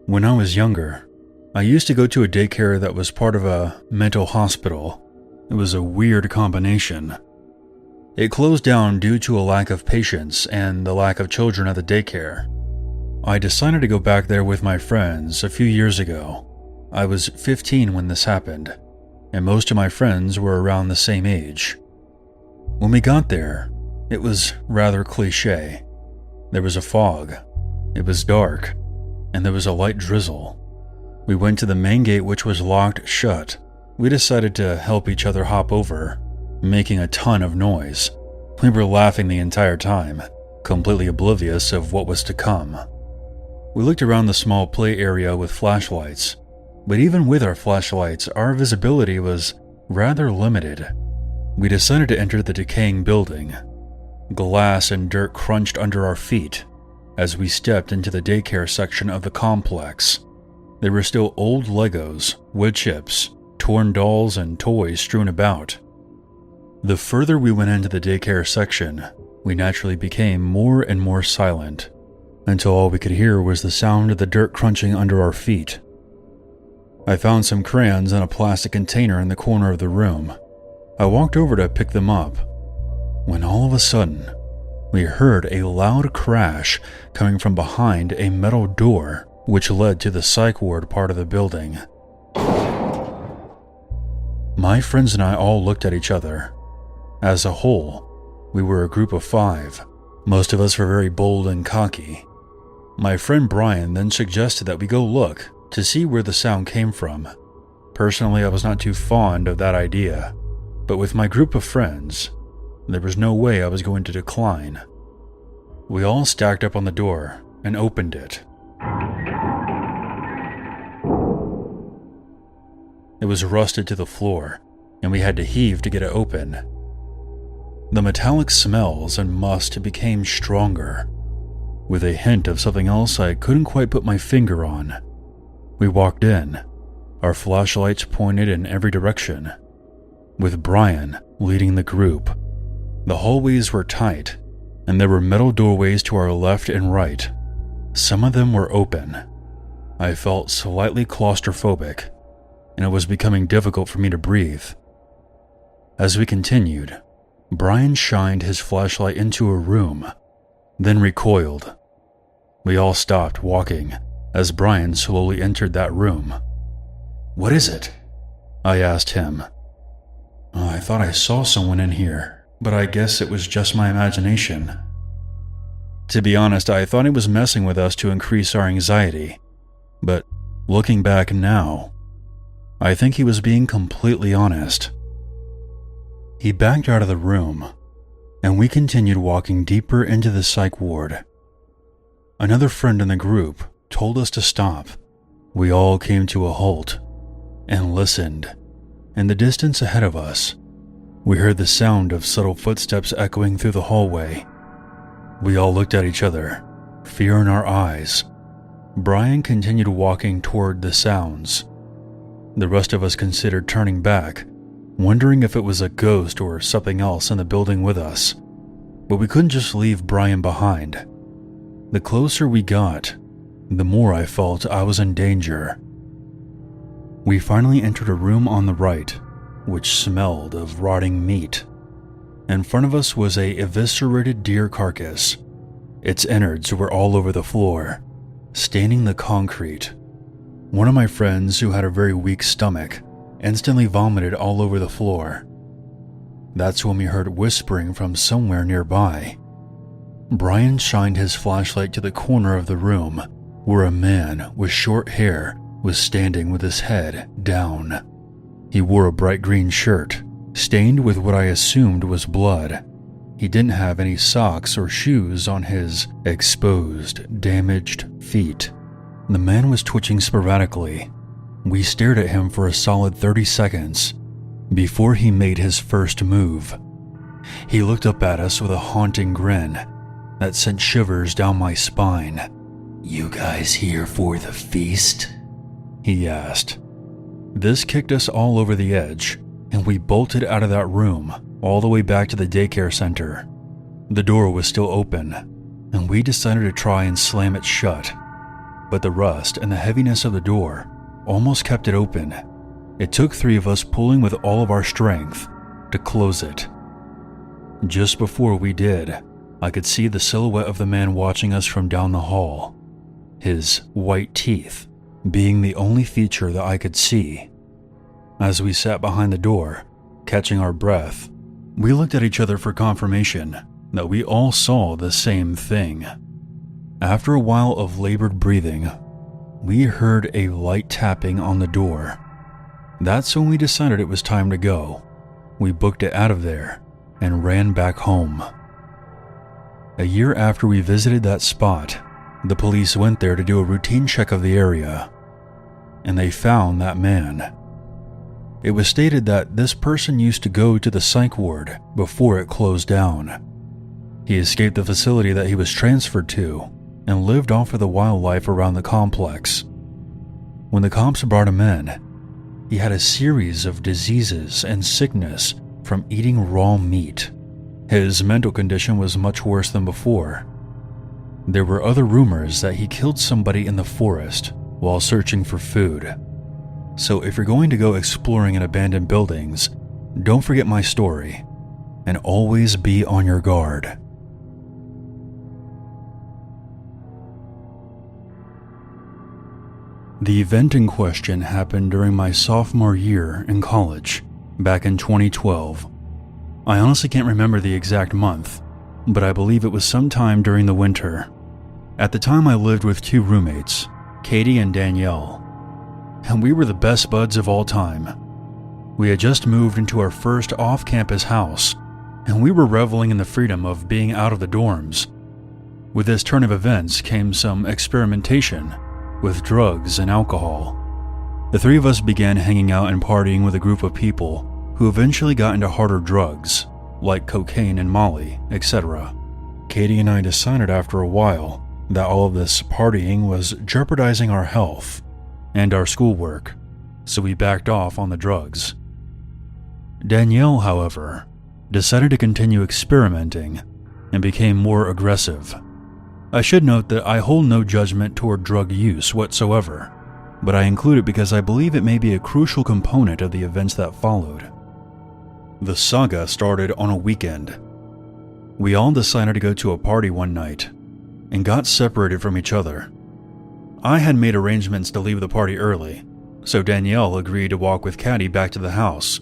Speaker 1: When I was younger, I used to go to a daycare that was part of a mental hospital. It was a weird combination. It closed down due to a lack of patients and the lack of children at the daycare. I decided to go back there with my friends a few years ago. I was 15 when this happened. and most of my friends were around the same age. When we got there, it was rather cliche. There was a fog, it was dark, and there was a light drizzle. We went to the main gate, which was locked shut. We decided to help each other hop over, making a ton of noise. We were laughing the entire time, completely oblivious of what was to come. We looked around the small play area with flashlights, but even with our flashlights, our visibility was rather limited. We decided to enter the decaying building. Glass and dirt crunched under our feet as we stepped into the daycare section of the complex. There were still old Legos, wood chips, torn dolls, and toys strewn about. The further we went into the daycare section, we naturally became more and more silent, until all we could hear was the sound of the dirt crunching under our feet. I found some crayons in a plastic container in the corner of the room. I walked over to pick them up, when all of a sudden, we heard a loud crash coming from behind a metal door which led to the psych ward part of the building. My friends and I all looked at each other. As a whole, we were a group of 5. Most of us were very bold and cocky. My friend Brian then suggested that we go look to see where the sound came from. Personally, I was not too fond of that idea, but with my group of friends, there was no way I was going to decline. We all stacked up on the door and opened it. It was rusted to the floor, and we had to heave to get it open. The metallic smells and must became stronger, with a hint of something else I couldn't quite put my finger on. We walked in, our flashlights pointed in every direction, with Brian leading the group. The hallways were tight, and there were metal doorways to our left and right. Some of them were open. I felt slightly claustrophobic, and it was becoming difficult for me to breathe. As we continued, Brian shined his flashlight into a room, then recoiled. We all stopped walking as Brian slowly entered that room. "What is it?" I asked him. "I thought I saw someone in here, but I guess it was just my imagination." To be honest, I thought he was messing with us to increase our anxiety, but looking back now, I think he was being completely honest. He backed out of the room, and we continued walking deeper into the psych ward. Another friend in the group told us to stop. We all came to a halt and listened. In the distance ahead of us, we heard the sound of subtle footsteps echoing through the hallway. We all looked at each other, fear in our eyes. Brian continued walking toward the sounds. The rest of us considered turning back, wondering if it was a ghost or something else in the building with us. But we couldn't just leave Brian behind. The closer we got, the more I felt I was in danger. We finally entered a room on the right, which smelled of rotting meat. In front of us was a eviscerated deer carcass. Its innards were all over the floor, staining the concrete. One of my friends, who had a very weak stomach, instantly vomited all over the floor. That's when we heard whispering from somewhere nearby. Brian shined his flashlight to the corner of the room, where a man with short hair was standing with his head down. He wore a bright green shirt, stained with what I assumed was blood. He didn't have any socks or shoes on his exposed, damaged feet. The man was twitching sporadically. We stared at him for a solid 30 seconds before he made his first move. He looked up at us with a haunting grin that sent shivers down my spine.
Speaker 3: "You guys here for the feast?"
Speaker 1: he asked. This kicked us all over the edge, and we bolted out of that room all the way back to the daycare center. The door was still open, and we decided to try and slam it shut, but the rust and the heaviness of the door almost kept it open. It took 3 of us pulling with all of our strength to close it. Just before we did, I could see the silhouette of the man watching us from down the hall, his white teeth being the only feature that I could see. As we sat behind the door, catching our breath, we looked at each other for confirmation that we all saw the same thing. After a while of labored breathing, we heard a light tapping on the door. That's when we decided it was time to go. We booked it out of there and ran back home. A year after we visited that spot, the police went there to do a routine check of the area, and they found that man. It was stated that this person used to go to the psych ward before it closed down. He escaped the facility that he was transferred to and lived off of the wildlife around the complex. When the cops brought him in, he had a series of diseases and sickness from eating raw meat. His mental condition was much worse than before. There were other rumors that he killed somebody in the forest while searching for food. So if you're going to go exploring in abandoned buildings, don't forget my story, and always be on your guard. The event in question happened during my sophomore year in college, back in 2012. I honestly can't remember the exact month, but I believe it was sometime during the winter. At the time I lived with two roommates, Katie and Danielle, and we were the best buds of all time. We had just moved into our first off-campus house, and we were reveling in the freedom of being out of the dorms. With this turn of events came some experimentation with drugs and alcohol. The three of us began hanging out and partying with a group of people who eventually got into harder drugs, like cocaine and Molly, etc. Katie and I decided after a while that all of this partying was jeopardizing our health and our schoolwork, so we backed off on the drugs. Danielle, however, decided to continue experimenting and became more aggressive. I should note that I hold no judgment toward drug use whatsoever, but I include it because I believe it may be a crucial component of the events that followed. The saga started on a weekend. We all decided to go to a party one night and got separated from each other. I had made arrangements to leave the party early, so Danielle agreed to walk with Caddy back to the house.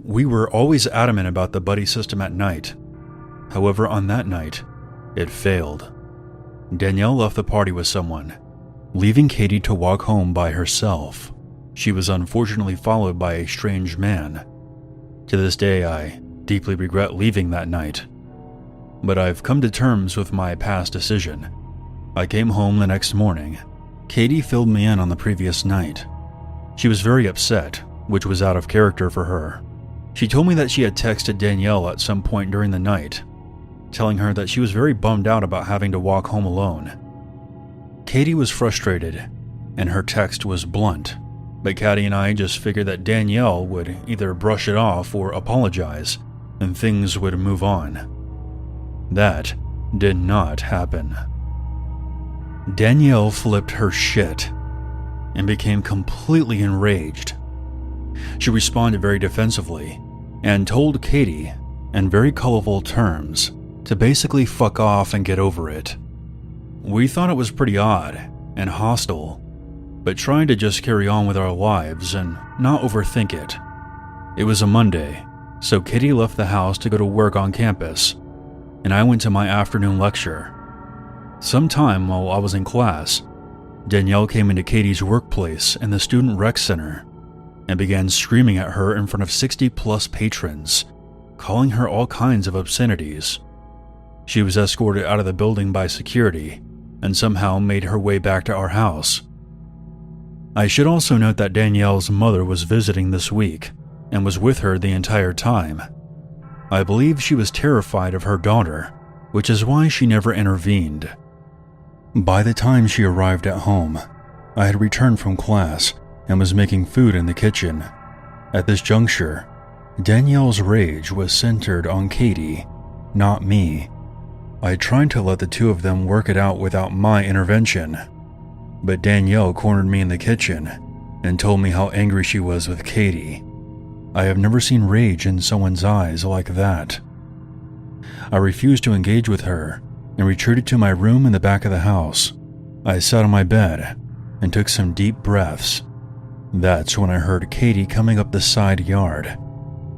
Speaker 1: We were always adamant about the buddy system at night. However, on that night, it failed. Danielle left the party with someone, leaving Katie to walk home by herself. She was unfortunately followed by a strange man. To this day, I deeply regret leaving that night, but I've come to terms with my past decision. I came home the next morning. Katie filled me in on the previous night. She was very upset, which was out of character for her. She told me that she had texted Danielle at some point during the night, telling her that she was very bummed out about having to walk home alone. Katie was frustrated, and her text was blunt, but Caddy and I just figured that Danielle would either brush it off or apologize, and things would move on. That did not happen. Danielle flipped her shit and became completely enraged. She responded very defensively and told Katie, in very colorful terms, to basically fuck off and get over it. We thought it was pretty odd and hostile, but trying to just carry on with our lives and not overthink it. It was a Monday, so Katie left the house to go to work on campus, and I went to my afternoon lecture. Sometime while I was in class, Danielle came into Katie's workplace in the Student Rec Center and began screaming at her in front of 60+ patrons, calling her all kinds of obscenities. She was escorted out of the building by security and somehow made her way back to our house. I should also note that Danielle's mother was visiting this week and was with her the entire time. I believe she was terrified of her daughter, which is why she never intervened. By the time she arrived at home, I had returned from class and was making food in the kitchen. At this juncture, Danielle's rage was centered on Katie, not me. I tried to let the two of them work it out without my intervention, but Danielle cornered me in the kitchen and told me how angry she was with Katie. I have never seen rage in someone's eyes like that. I refused to engage with her and retreated to my room in the back of the house. I sat on my bed and took some deep breaths. That's when I heard Katie coming up the side yard.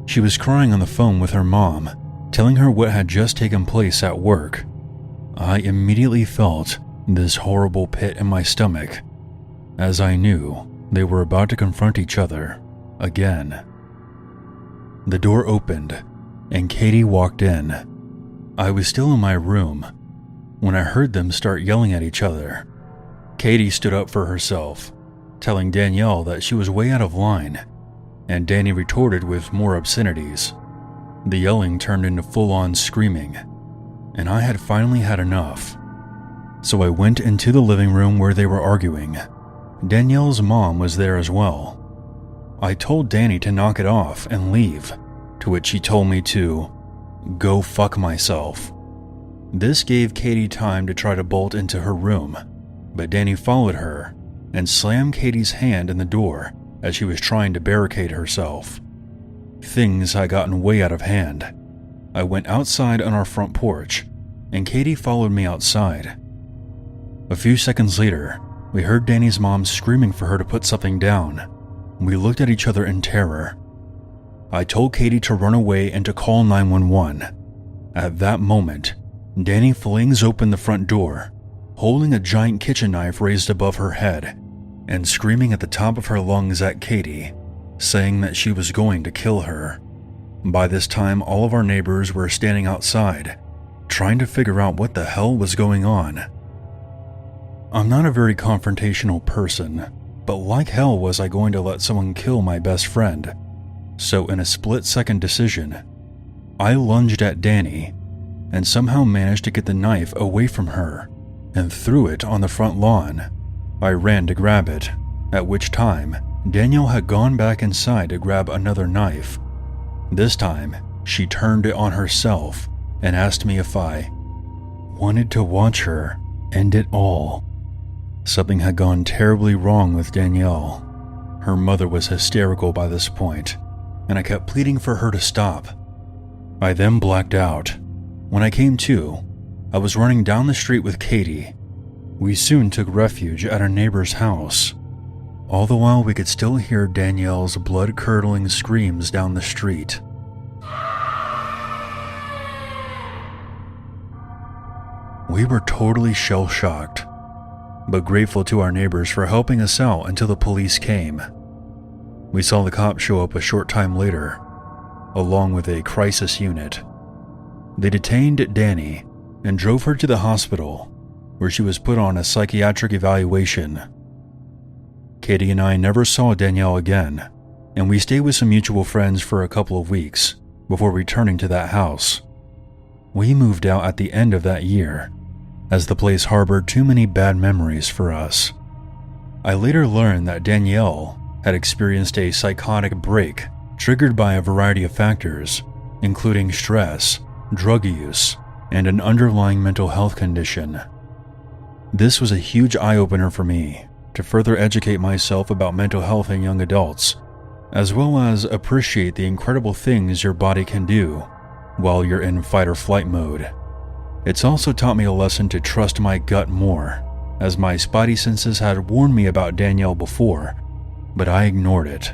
Speaker 1: She was crying on the phone with her mom, telling her what had just taken place at work. I immediately felt this horrible pit in my stomach, as I knew they were about to confront each other again. The door opened, and Katie walked in. I was still in my room when I heard them start yelling at each other. Katie stood up for herself, telling Danielle that she was way out of line, and Danny retorted with more obscenities. The yelling turned into full-on screaming, and I had finally had enough. So I went into the living room where they were arguing. Danielle's mom was there as well. I told Danny to knock it off and leave, to which he told me to go fuck myself. This gave Katie time to try to bolt into her room, but Danny followed her and slammed Katie's hand in the door as she was trying to barricade herself. Things had gotten way out of hand. I went outside on our front porch, and Katie followed me outside. A few seconds later, we heard Danny's mom screaming for her to put something down. We looked at each other in terror. I told Katie to run away and to call 911. At that moment, Danny flings open the front door, holding a giant kitchen knife raised above her head, and screaming at the top of her lungs at Katie, saying that she was going to kill her. By this time, all of our neighbors were standing outside, trying to figure out what the hell was going on. I'm not a very confrontational person, but like hell was I going to let someone kill my best friend. So in a split-second decision, I lunged at Danny and somehow managed to get the knife away from her and threw it on the front lawn. I ran to grab it, at which time Danielle had gone back inside to grab another knife. This time, she turned it on herself and asked me if I wanted to watch her end it all. Something had gone terribly wrong with Danielle. Her mother was hysterical by this point, and I kept pleading for her to stop. I then blacked out. When I came to, I was running down the street with Katie. We soon took refuge at a neighbor's house. All the while we could still hear Danielle's blood-curdling screams down the street. We were totally shell-shocked, but grateful to our neighbors for helping us out until the police came. We saw the cops show up a short time later, along with a crisis unit. They detained Danny and drove her to the hospital, where she was put on a psychiatric evaluation. Katie and I never saw Danielle again, and we stayed with some mutual friends for a couple of weeks before returning to that house. We moved out at the end of that year, as the place harbored too many bad memories for us. I later learned that Danielle had experienced a psychotic break triggered by a variety of factors, including stress, drug use, and an underlying mental health condition. This was a huge eye-opener for me to further educate myself about mental health in young adults, as well as appreciate the incredible things your body can do while you're in fight or flight mode. It's also taught me a lesson to trust my gut more, as my spidey senses had warned me about Danielle before, but I ignored it.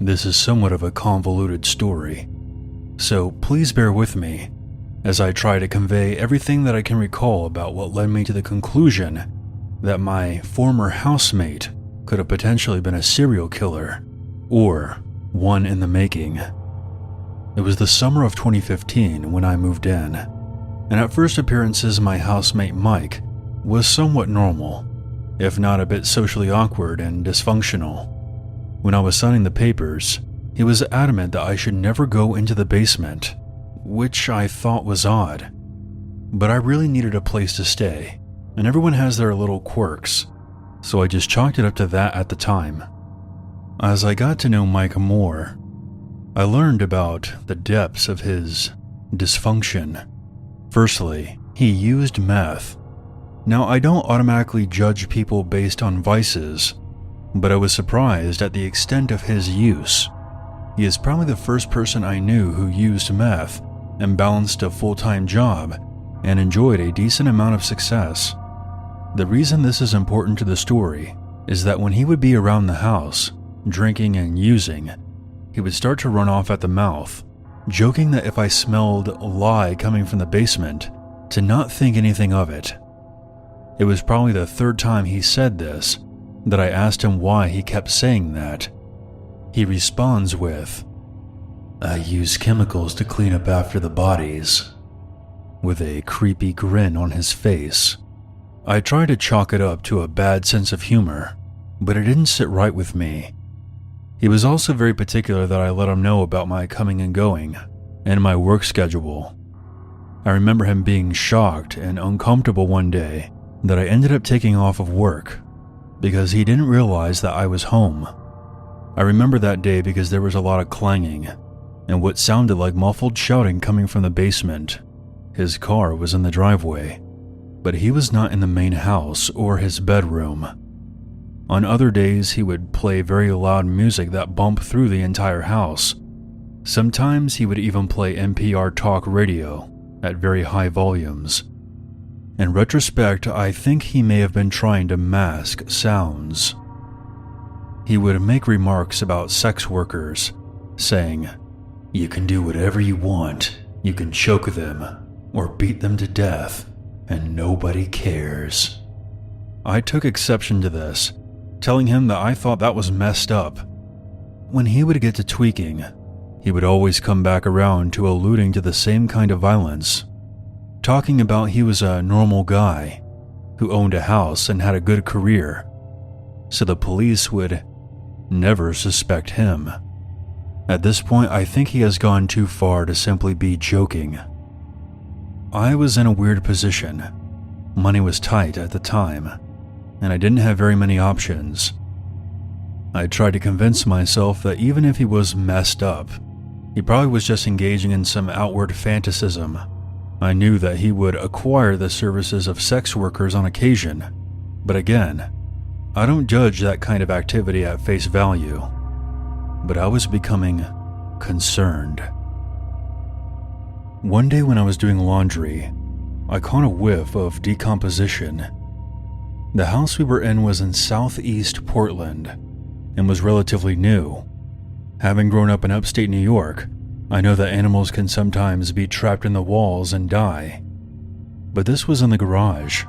Speaker 1: This is somewhat of a convoluted story, so please bear with me as I try to convey everything that I can recall about what led me to the conclusion that my former housemate could have potentially been a serial killer, or one in the making. It was the summer of 2015 when I moved in, and at first appearances my housemate Mike was somewhat normal, if not a bit socially awkward and dysfunctional. When I was signing the papers, he was adamant that I should never go into the basement, which I thought was odd. But I really needed a place to stay, and everyone has their little quirks, so I just chalked it up to that at the time. As I got to know Mike more, I learned about the depths of his dysfunction. Firstly, he used meth. Now, I don't automatically judge people based on vices, but I was surprised at the extent of his use. He is probably the first person I knew who used meth and balanced a full-time job and enjoyed a decent amount of success. The reason this is important to the story is that when he would be around the house, drinking and using, he would start to run off at the mouth, joking that if I smelled lye coming from the basement, to not think anything of it. It was probably the third time he said this that I asked him why he kept saying that. He responds with,
Speaker 3: "I use chemicals to clean up after the bodies,"
Speaker 1: with a creepy grin on his face. I tried to chalk it up to a bad sense of humor, but it didn't sit right with me. He was also very particular that I let him know about my coming and going and my work schedule. I remember him being shocked and uncomfortable one day that I ended up taking off of work because he didn't realize that I was home. I remember that day because there was a lot of clanging and what sounded like muffled shouting coming from the basement. His car was in the driveway, but he was not in the main house or his bedroom. On other days, he would play very loud music that bumped through the entire house. Sometimes he would even play NPR talk radio at very high volumes. In retrospect, I think he may have been trying to mask sounds. He would make remarks about sex workers, saying,
Speaker 3: "You can do whatever you want. You can choke them or beat them to death, and nobody cares."
Speaker 1: I took exception to this, telling him that I thought that was messed up. When he would get to tweaking, he would always come back around to alluding to the same kind of violence, talking about he was a normal guy who owned a house and had a good career, so the police would never suspect him. At this point, I think he has gone too far to simply be joking. I was in a weird position. Money was tight at the time, and I didn't have very many options. I tried to convince myself that even if he was messed up, he probably was just engaging in some outward fantasism. I knew that he would acquire the services of sex workers on occasion, but again, I don't judge that kind of activity at face value. But I was becoming concerned. One day when I was doing laundry, I caught a whiff of decomposition. The house we were in was in southeast Portland and was relatively new. Having grown up in upstate New York, I know that animals can sometimes be trapped in the walls and die. But this was in the garage.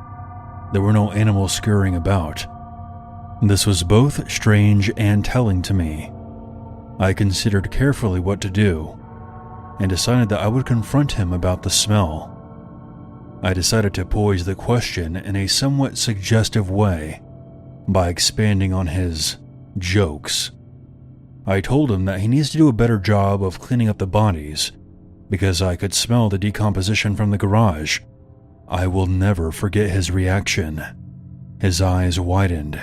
Speaker 1: There were no animals scurrying about. This was both strange and telling to me. I considered carefully what to do and decided that I would confront him about the smell. I decided to pose the question in a somewhat suggestive way by expanding on his jokes. I told him that he needs to do a better job of cleaning up the bodies because I could smell the decomposition from the garage. I will never forget his reaction. His eyes widened,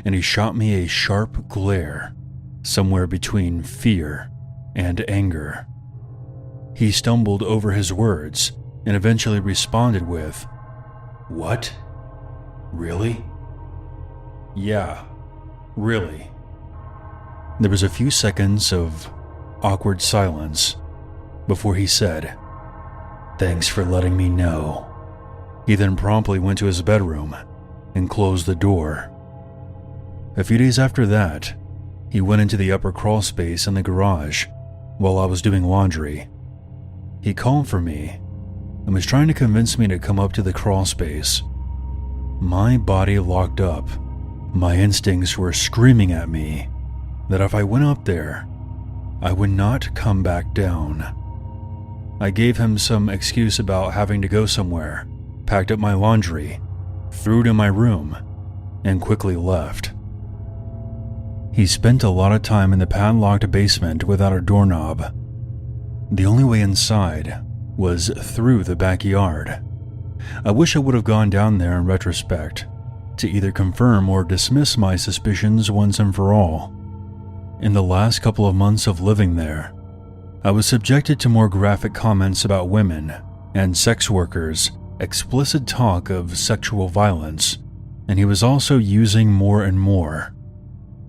Speaker 1: and he shot me a sharp glare, somewhere between fear and anger. He stumbled over his words and eventually responded with,
Speaker 3: "What? Really?"
Speaker 1: "Yeah, really." There was a few seconds of awkward silence before he said,
Speaker 3: "Thanks for letting me know."
Speaker 1: He then promptly went to his bedroom and closed the door. A few days after that, he went into the upper crawl space in the garage while I was doing laundry. He called for me and was trying to convince me to come up to the crawl space. My body locked up. My instincts were screaming at me that if I went up there, I would not come back down. I gave him some excuse about having to go somewhere, packed up my laundry, threw it in my room, and quickly left. He spent a lot of time in the padlocked basement without a doorknob. The only way inside was through the backyard. I wish I would have gone down there in retrospect to either confirm or dismiss my suspicions once and for all. In the last couple of months of living there, I was subjected to more graphic comments about women and sex workers, explicit talk of sexual violence, and he was also using more and more.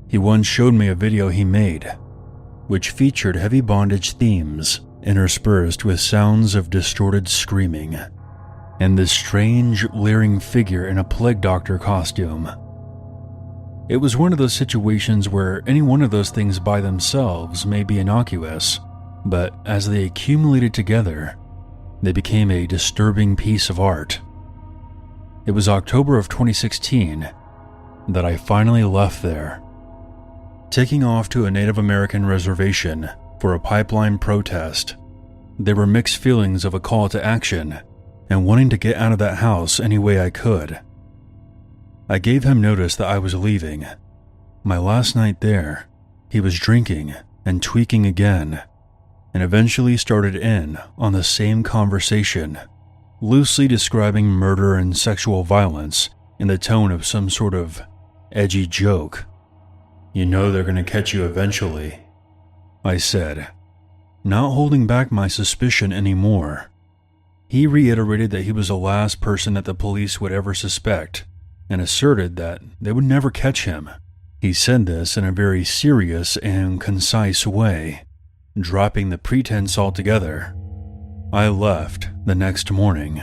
Speaker 1: He once showed me a video he made, which featured heavy bondage themes interspersed with sounds of distorted screaming. and this strange, leering figure in a plague doctor costume. It was one of those situations where any one of those things by themselves may be innocuous, but as they accumulated together, they became a disturbing piece of art. It was October of 2016 that I finally left there, taking off to a Native American reservation for a pipeline protest. There were mixed feelings of a call to action and wanting to get out of that house any way I could. I gave him notice that I was leaving. My last night there, he was drinking and tweaking again, and eventually started in on the same conversation, loosely describing murder and sexual violence in the tone of some sort of edgy joke.
Speaker 3: You know they're gonna catch you eventually,
Speaker 1: I said, not holding back my suspicion anymore. He reiterated that he was the last person that the police would ever suspect, and asserted that they would never catch him. He said this in a very serious and concise way, dropping the pretense altogether. I left the next morning.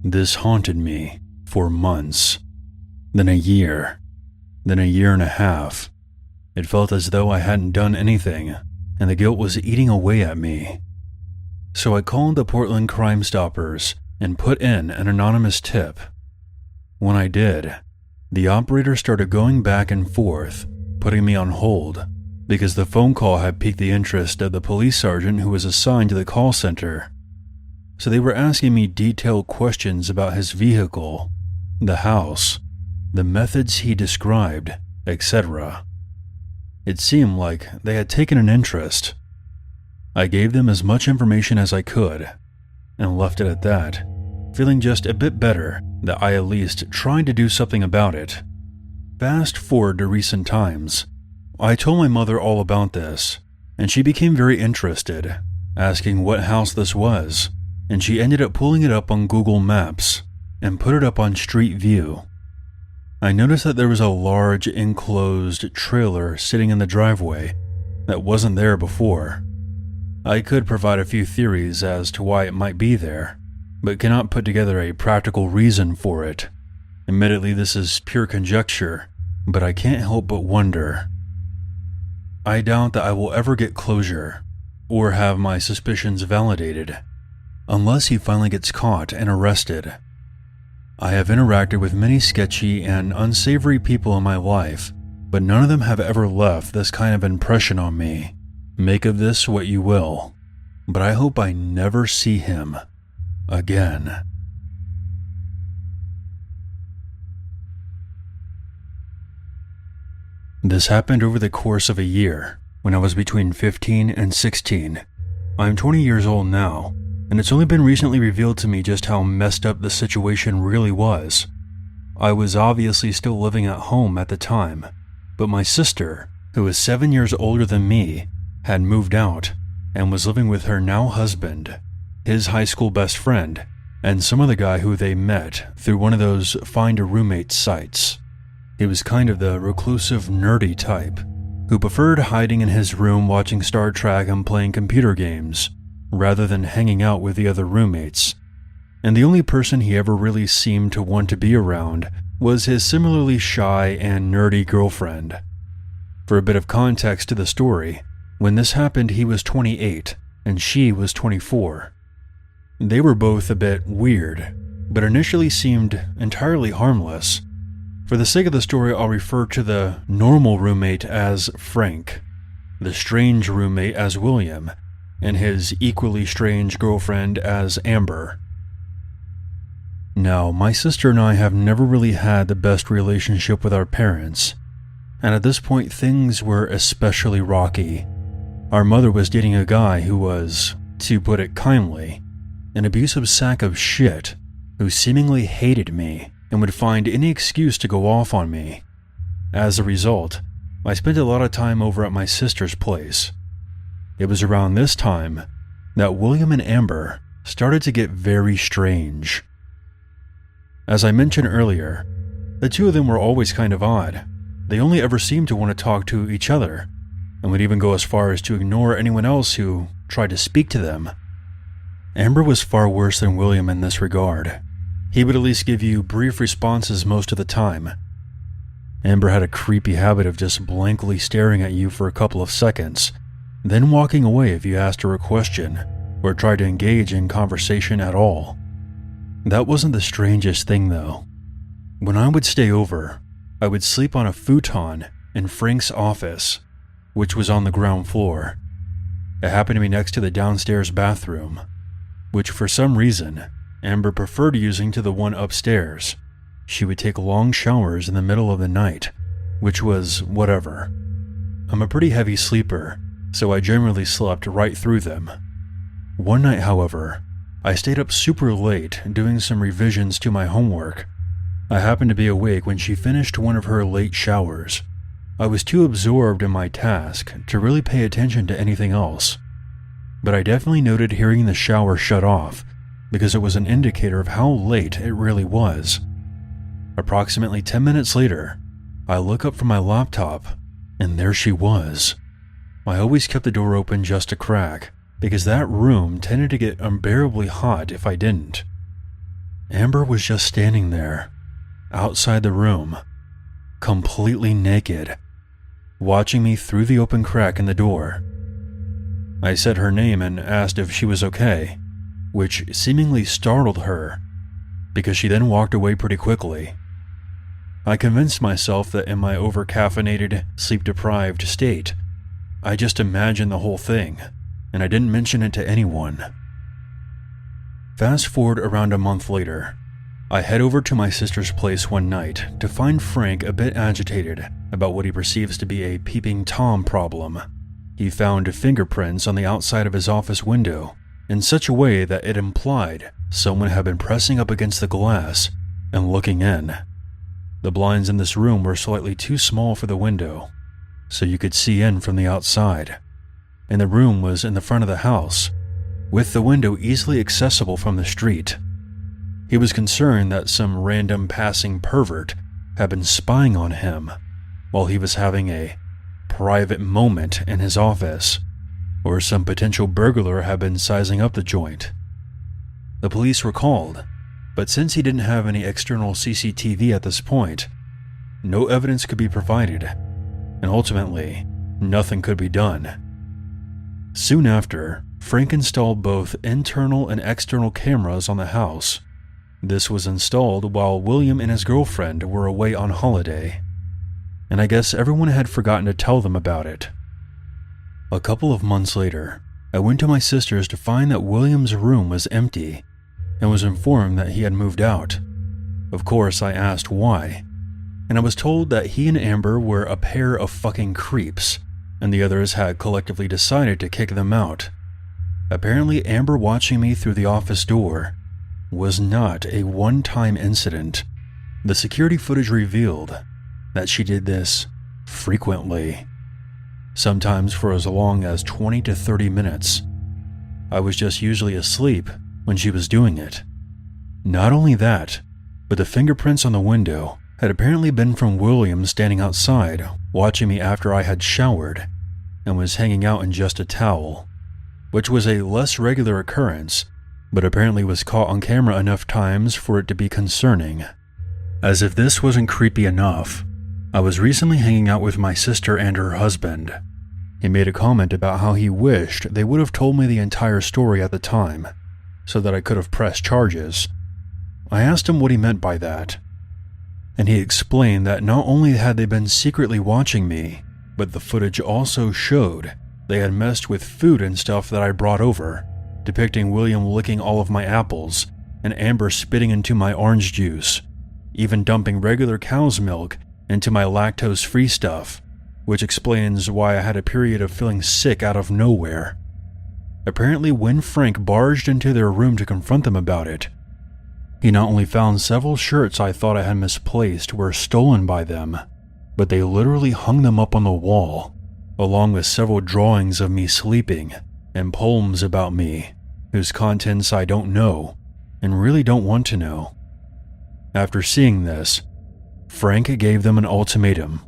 Speaker 1: This haunted me for months, then a year, then a year and a half. It felt as though I hadn't done anything, and the guilt was eating away at me. So I called the Portland Crime Stoppers and put in an anonymous tip. When I did, the operator started going back and forth, putting me on hold, because the phone call had piqued the interest of the police sergeant who was assigned to the call center. So they were asking me detailed questions about his vehicle, the house, the methods he described, etc. It seemed like they had taken an interest. I gave them as much information as I could, and left it at that, feeling just a bit better that I at least tried to do something about it. Fast forward to recent times. I told my mother all about this, and she became very interested, asking what house this was, and she ended up pulling it up on Google Maps and put it up on Street View. I noticed that there was a large enclosed trailer sitting in the driveway that wasn't there before. I could provide a few theories as to why it might be there, but cannot put together a practical reason for it. Admittedly, this is pure conjecture, but I can't help but wonder. I doubt that I will ever get closure, or have my suspicions validated, unless he finally gets caught and arrested. I have interacted with many sketchy and unsavory people in my life, but none of them have ever left this kind of impression on me. Make of this what you will, but I hope I never see him again. This happened over the course of a year, when I was between 15 and 16. I'm 20 years old now, and it's only been recently revealed to me just how messed up the situation really was. I was obviously still living at home at the time, but my sister, who is 7 years older than me, had moved out and was living with her now husband, his high school best friend, and some other guy who they met through one of those find a roommate sites. He was kind of the reclusive, nerdy type, who preferred hiding in his room watching Star Trek and playing computer games, rather than hanging out with the other roommates. And the only person he ever really seemed to want to be around was his similarly shy and nerdy girlfriend. For a bit of context to the story, when this happened he was 28 and she was 24. They were both a bit weird, but initially seemed entirely harmless. For the sake of the story, I'll refer to the normal roommate as Frank, the strange roommate as William, and his equally strange girlfriend as Amber. Now, my sister and I have never really had the best relationship with our parents, and at this point things were especially rocky. Our mother was dating a guy who was, to put it kindly, an abusive sack of shit who seemingly hated me and would find any excuse to go off on me. As a result, I spent a lot of time over at my sister's place. It was around this time that William and Amber started to get very strange. As I mentioned earlier, the two of them were always kind of odd. They only ever seemed to want to talk to each other, and would even go as far as to ignore anyone else who tried to speak to them. Amber was far worse than William in this regard. He would at least give you brief responses most of the time. Amber had a creepy habit of just blankly staring at you for a couple of seconds, then walking away if you asked her a question or tried to engage in conversation at all. That wasn't the strangest thing though. When I would stay over, I would sleep on a futon in Frank's office, which was on the ground floor. It happened to be next to the downstairs bathroom, which for some reason Amber preferred using to the one upstairs. She would take long showers in the middle of the night, which was whatever. I'm a pretty heavy sleeper, so I generally slept right through them. One night, however, I stayed up super late doing some revisions to my homework. I happened to be awake when she finished one of her late showers. I was too absorbed in my task to really pay attention to anything else, but I definitely noted hearing the shower shut off because it was an indicator of how late it really was. Approximately 10 minutes later, I look up from my laptop, and there she was. I always kept the door open just a crack, because that room tended to get unbearably hot if I didn't. Amber was just standing there, outside the room, completely naked, watching me through the open crack in the door. I said her name and asked if she was okay, which seemingly startled her, because she then walked away pretty quickly. I convinced myself that in my over-caffeinated, sleep-deprived state, I just imagined the whole thing, and I didn't mention it to anyone. Fast forward around a month later, I head over to my sister's place one night to find Frank a bit agitated about what he perceives to be a peeping Tom problem. He found fingerprints on the outside of his office window in such a way that it implied someone had been pressing up against the glass and looking in. The blinds in this room were slightly too small for the window, so you could see in from the outside, and the room was in the front of the house, with the window easily accessible from the street. He was concerned that some random passing pervert had been spying on him while he was having a private moment in his office, or some potential burglar had been sizing up the joint. The police were called, but since he didn't have any external CCTV at this point, no evidence could be provided, and ultimately, nothing could be done. Soon after, Frank installed both internal and external cameras on the house. This was installed while William and his girlfriend were away on holiday, and I guess everyone had forgotten to tell them about it. A couple of months later, I went to my sister's to find that William's room was empty and was informed that he had moved out. Of course, I asked why, and I was told that he and Amber were a pair of fucking creeps, and the others had collectively decided to kick them out. Apparently, Amber watching me through the office door was not a one-time incident. The security footage revealed that she did this frequently, sometimes for as long as 20 to 30 minutes. I was just usually asleep when she was doing it. Not only that, but the fingerprints on the window had apparently been from William standing outside watching me after I had showered and was hanging out in just a towel, which was a less regular occurrence, but apparently was caught on camera enough times for it to be concerning. As if this wasn't creepy enough, I was recently hanging out with my sister and her husband. He made a comment about how he wished they would have told me the entire story at the time, so that I could have pressed charges. I asked him what he meant by that, and he explained that not only had they been secretly watching me, but the footage also showed they had messed with food and stuff that I brought over, depicting William licking all of my apples and Amber spitting into my orange juice, even dumping regular cow's milk into my lactose-free stuff, which explains why I had a period of feeling sick out of nowhere. Apparently, when Frank barged into their room to confront them about it, he not only found several shirts I thought I had misplaced were stolen by them, but they literally hung them up on the wall, along with several drawings of me sleeping and poems about me, whose contents I don't know and really don't want to know. After seeing this, Frank gave them an ultimatum.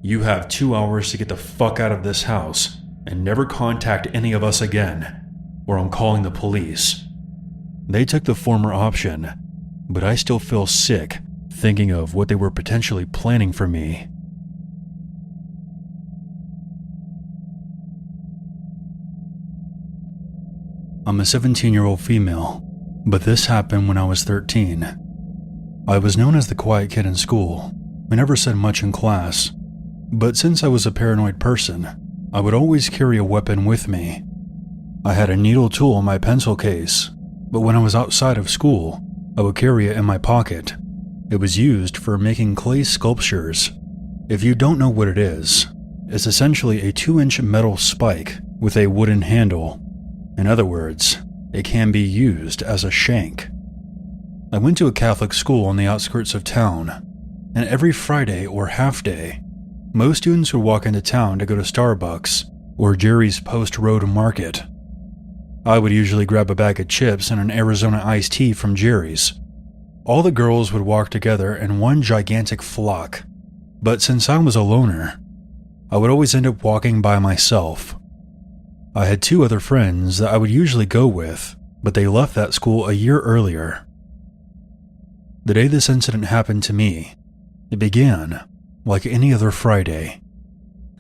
Speaker 1: "You have 2 hours to get the fuck out of this house and never contact any of us again, or I'm calling the police. They took the former option, but I still feel sick thinking of what they were potentially planning for me. I'm a 17-year-old female, but this happened when I was 13. I was known as the quiet kid in school. I never said much in class, but since I was a paranoid person, I would always carry a weapon with me. I had a needle tool in my pencil case, but when I was outside of school, I would carry it in my pocket. It was used for making clay sculptures. If you don't know what it is, it's essentially a 2-inch metal spike with a wooden handle. In other words, it can be used as a shank. I went to a Catholic school on the outskirts of town, and every Friday or half day, most students would walk into town to go to Starbucks or Jerry's Post Road Market. I would usually grab a bag of chips and an Arizona iced tea from Jerry's. All the girls would walk together in one gigantic flock, but since I was a loner, I would always end up walking by myself. I had 2 other friends that I would usually go with, but they left that school a year earlier. The day this incident happened to me, it began like any other Friday.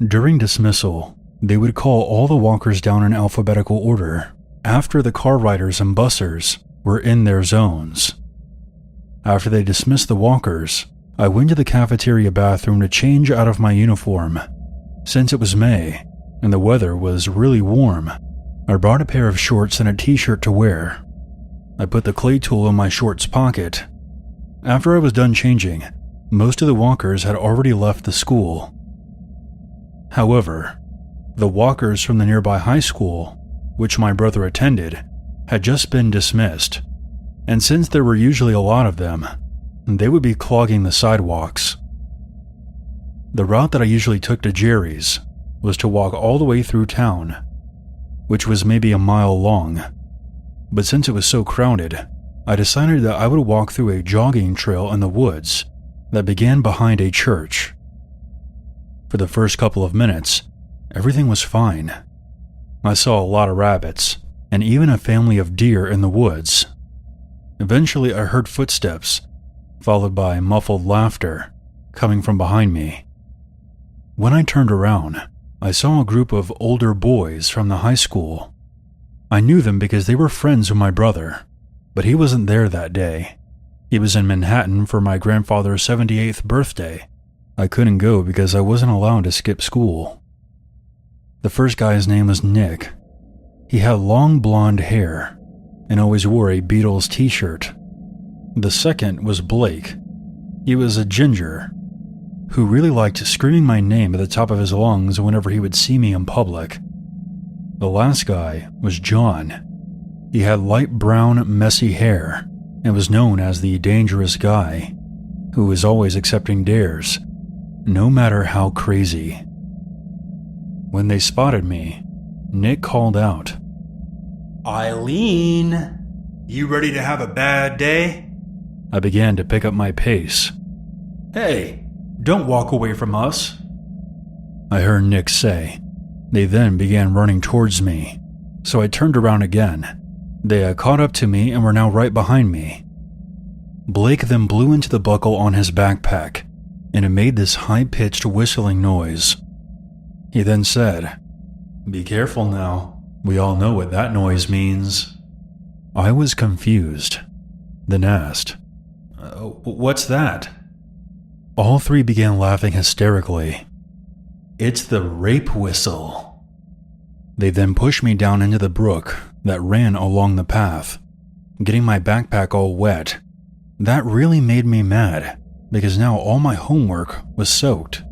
Speaker 1: During dismissal, they would call all the walkers down in alphabetical order after the car riders and bussers were in their zones. After they dismissed the walkers, I went to the cafeteria bathroom to change out of my uniform. Since it was May, and the weather was really warm, I brought a pair of shorts and a t-shirt to wear. I put the clay tool in my shorts pocket. After I was done changing, most of the walkers had already left the school. However, the walkers from the nearby high school, which my brother attended, had just been dismissed, and since there were usually a lot of them, they would be clogging the sidewalks. The route that I usually took to Jerry's was to walk all the way through town, which was maybe a mile long, but since it was so crowded, I decided that I would walk through a jogging trail in the woods that began behind a church. For the first couple of minutes, everything was fine. I saw a lot of rabbits, and even a family of deer in the woods. Eventually I heard footsteps, followed by muffled laughter, coming from behind me. When I turned around, I saw a group of older boys from the high school. I knew them because they were friends with my brother, but he wasn't there that day. He was in Manhattan for my grandfather's 78th birthday. I couldn't go because I wasn't allowed to skip school. The first guy's name was Nick. He had long blonde hair and always wore a Beatles t-shirt. The second was Blake. He was a ginger who really liked screaming my name at the top of his lungs whenever he would see me in public. The last guy was John. He had light brown, messy hair and was known as the dangerous guy, who was always accepting dares, no matter how crazy. When they spotted me, Nick called out,
Speaker 3: "Eileen, you ready to have a bad day?"
Speaker 1: I began to pick up my pace.
Speaker 3: "Hey, don't walk away from us,"
Speaker 1: I heard Nick say. They then began running towards me, so I turned around again. They had caught up to me and were now right behind me. Blake then blew into the buckle on his backpack, and it made this high-pitched whistling noise. He then said,
Speaker 3: "Be careful now. We all know what that noise means."
Speaker 1: I was confused, then asked,
Speaker 3: "What's that?"
Speaker 1: All 3 began laughing hysterically.
Speaker 3: "It's the rape whistle."
Speaker 1: They then pushed me down into the brook that ran along the path, getting my backpack all wet. That really made me mad, because now all my homework was soaked.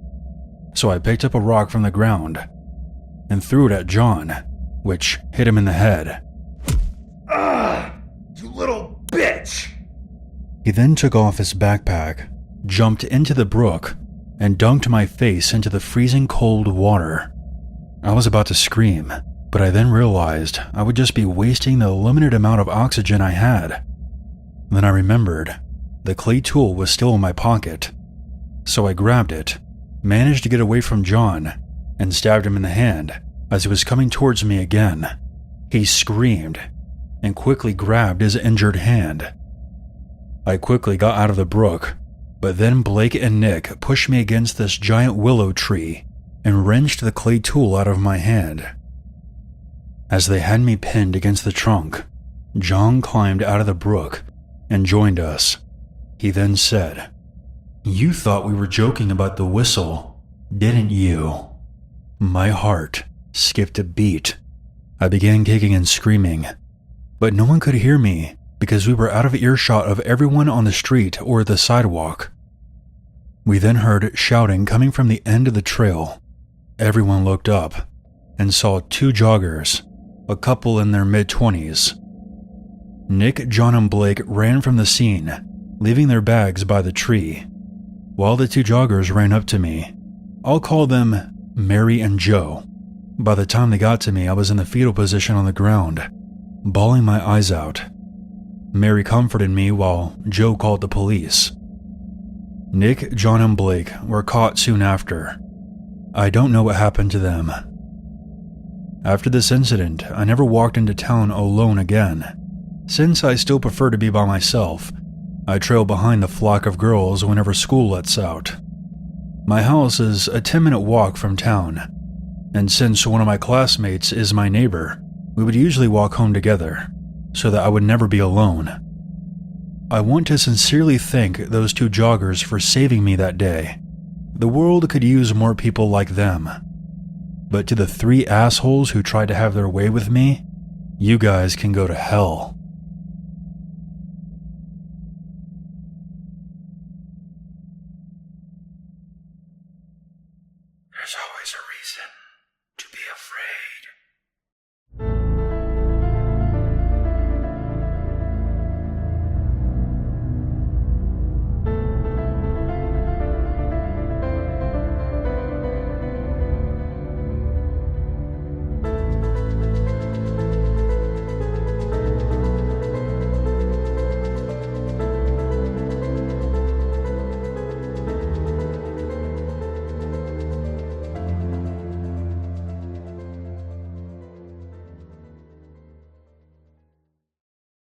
Speaker 1: So I picked up a rock from the ground and threw it at John, which hit him in the head.
Speaker 3: "Ah, you little bitch!"
Speaker 1: He then took off his backpack, jumped into the brook, and dunked my face into the freezing cold water. I was about to scream, but I then realized I would just be wasting the limited amount of oxygen I had. Then I remembered the clay tool was still in my pocket, so I grabbed it, managed to get away from John, and stabbed him in the hand as he was coming towards me again. He screamed and quickly grabbed his injured hand. I quickly got out of the brook, but then Blake and Nick pushed me against this giant willow tree and wrenched the clay tool out of my hand. As they had me pinned against the trunk, John climbed out of the brook and joined us. He then said, "You thought we were joking about the whistle, didn't you?" My heart skipped a beat. I began kicking and screaming, but no one could hear me because we were out of earshot of everyone on the street or the sidewalk. We then heard shouting coming from the end of the trail. Everyone looked up and saw two joggers, a couple in their mid-20s. Nick, John, and Blake ran from the scene, leaving their bags by the tree, while the two joggers ran up to me. I'll call them Mary and Joe. By the time they got to me, I was in the fetal position on the ground, bawling my eyes out. Mary comforted me while Joe called the police. Nick, John, and Blake were caught soon after. I don't know what happened to them. After this incident, I never walked into town alone again. Since I still prefer to be by myself, I trail behind the flock of girls whenever school lets out. My house is a 10-minute walk from town, and since one of my classmates is my neighbor, we would usually walk home together, so that I would never be alone. I want to sincerely thank those two joggers for saving me that day. The world could use more people like them. But to the 3 assholes who tried to have their way with me, you guys can go to hell.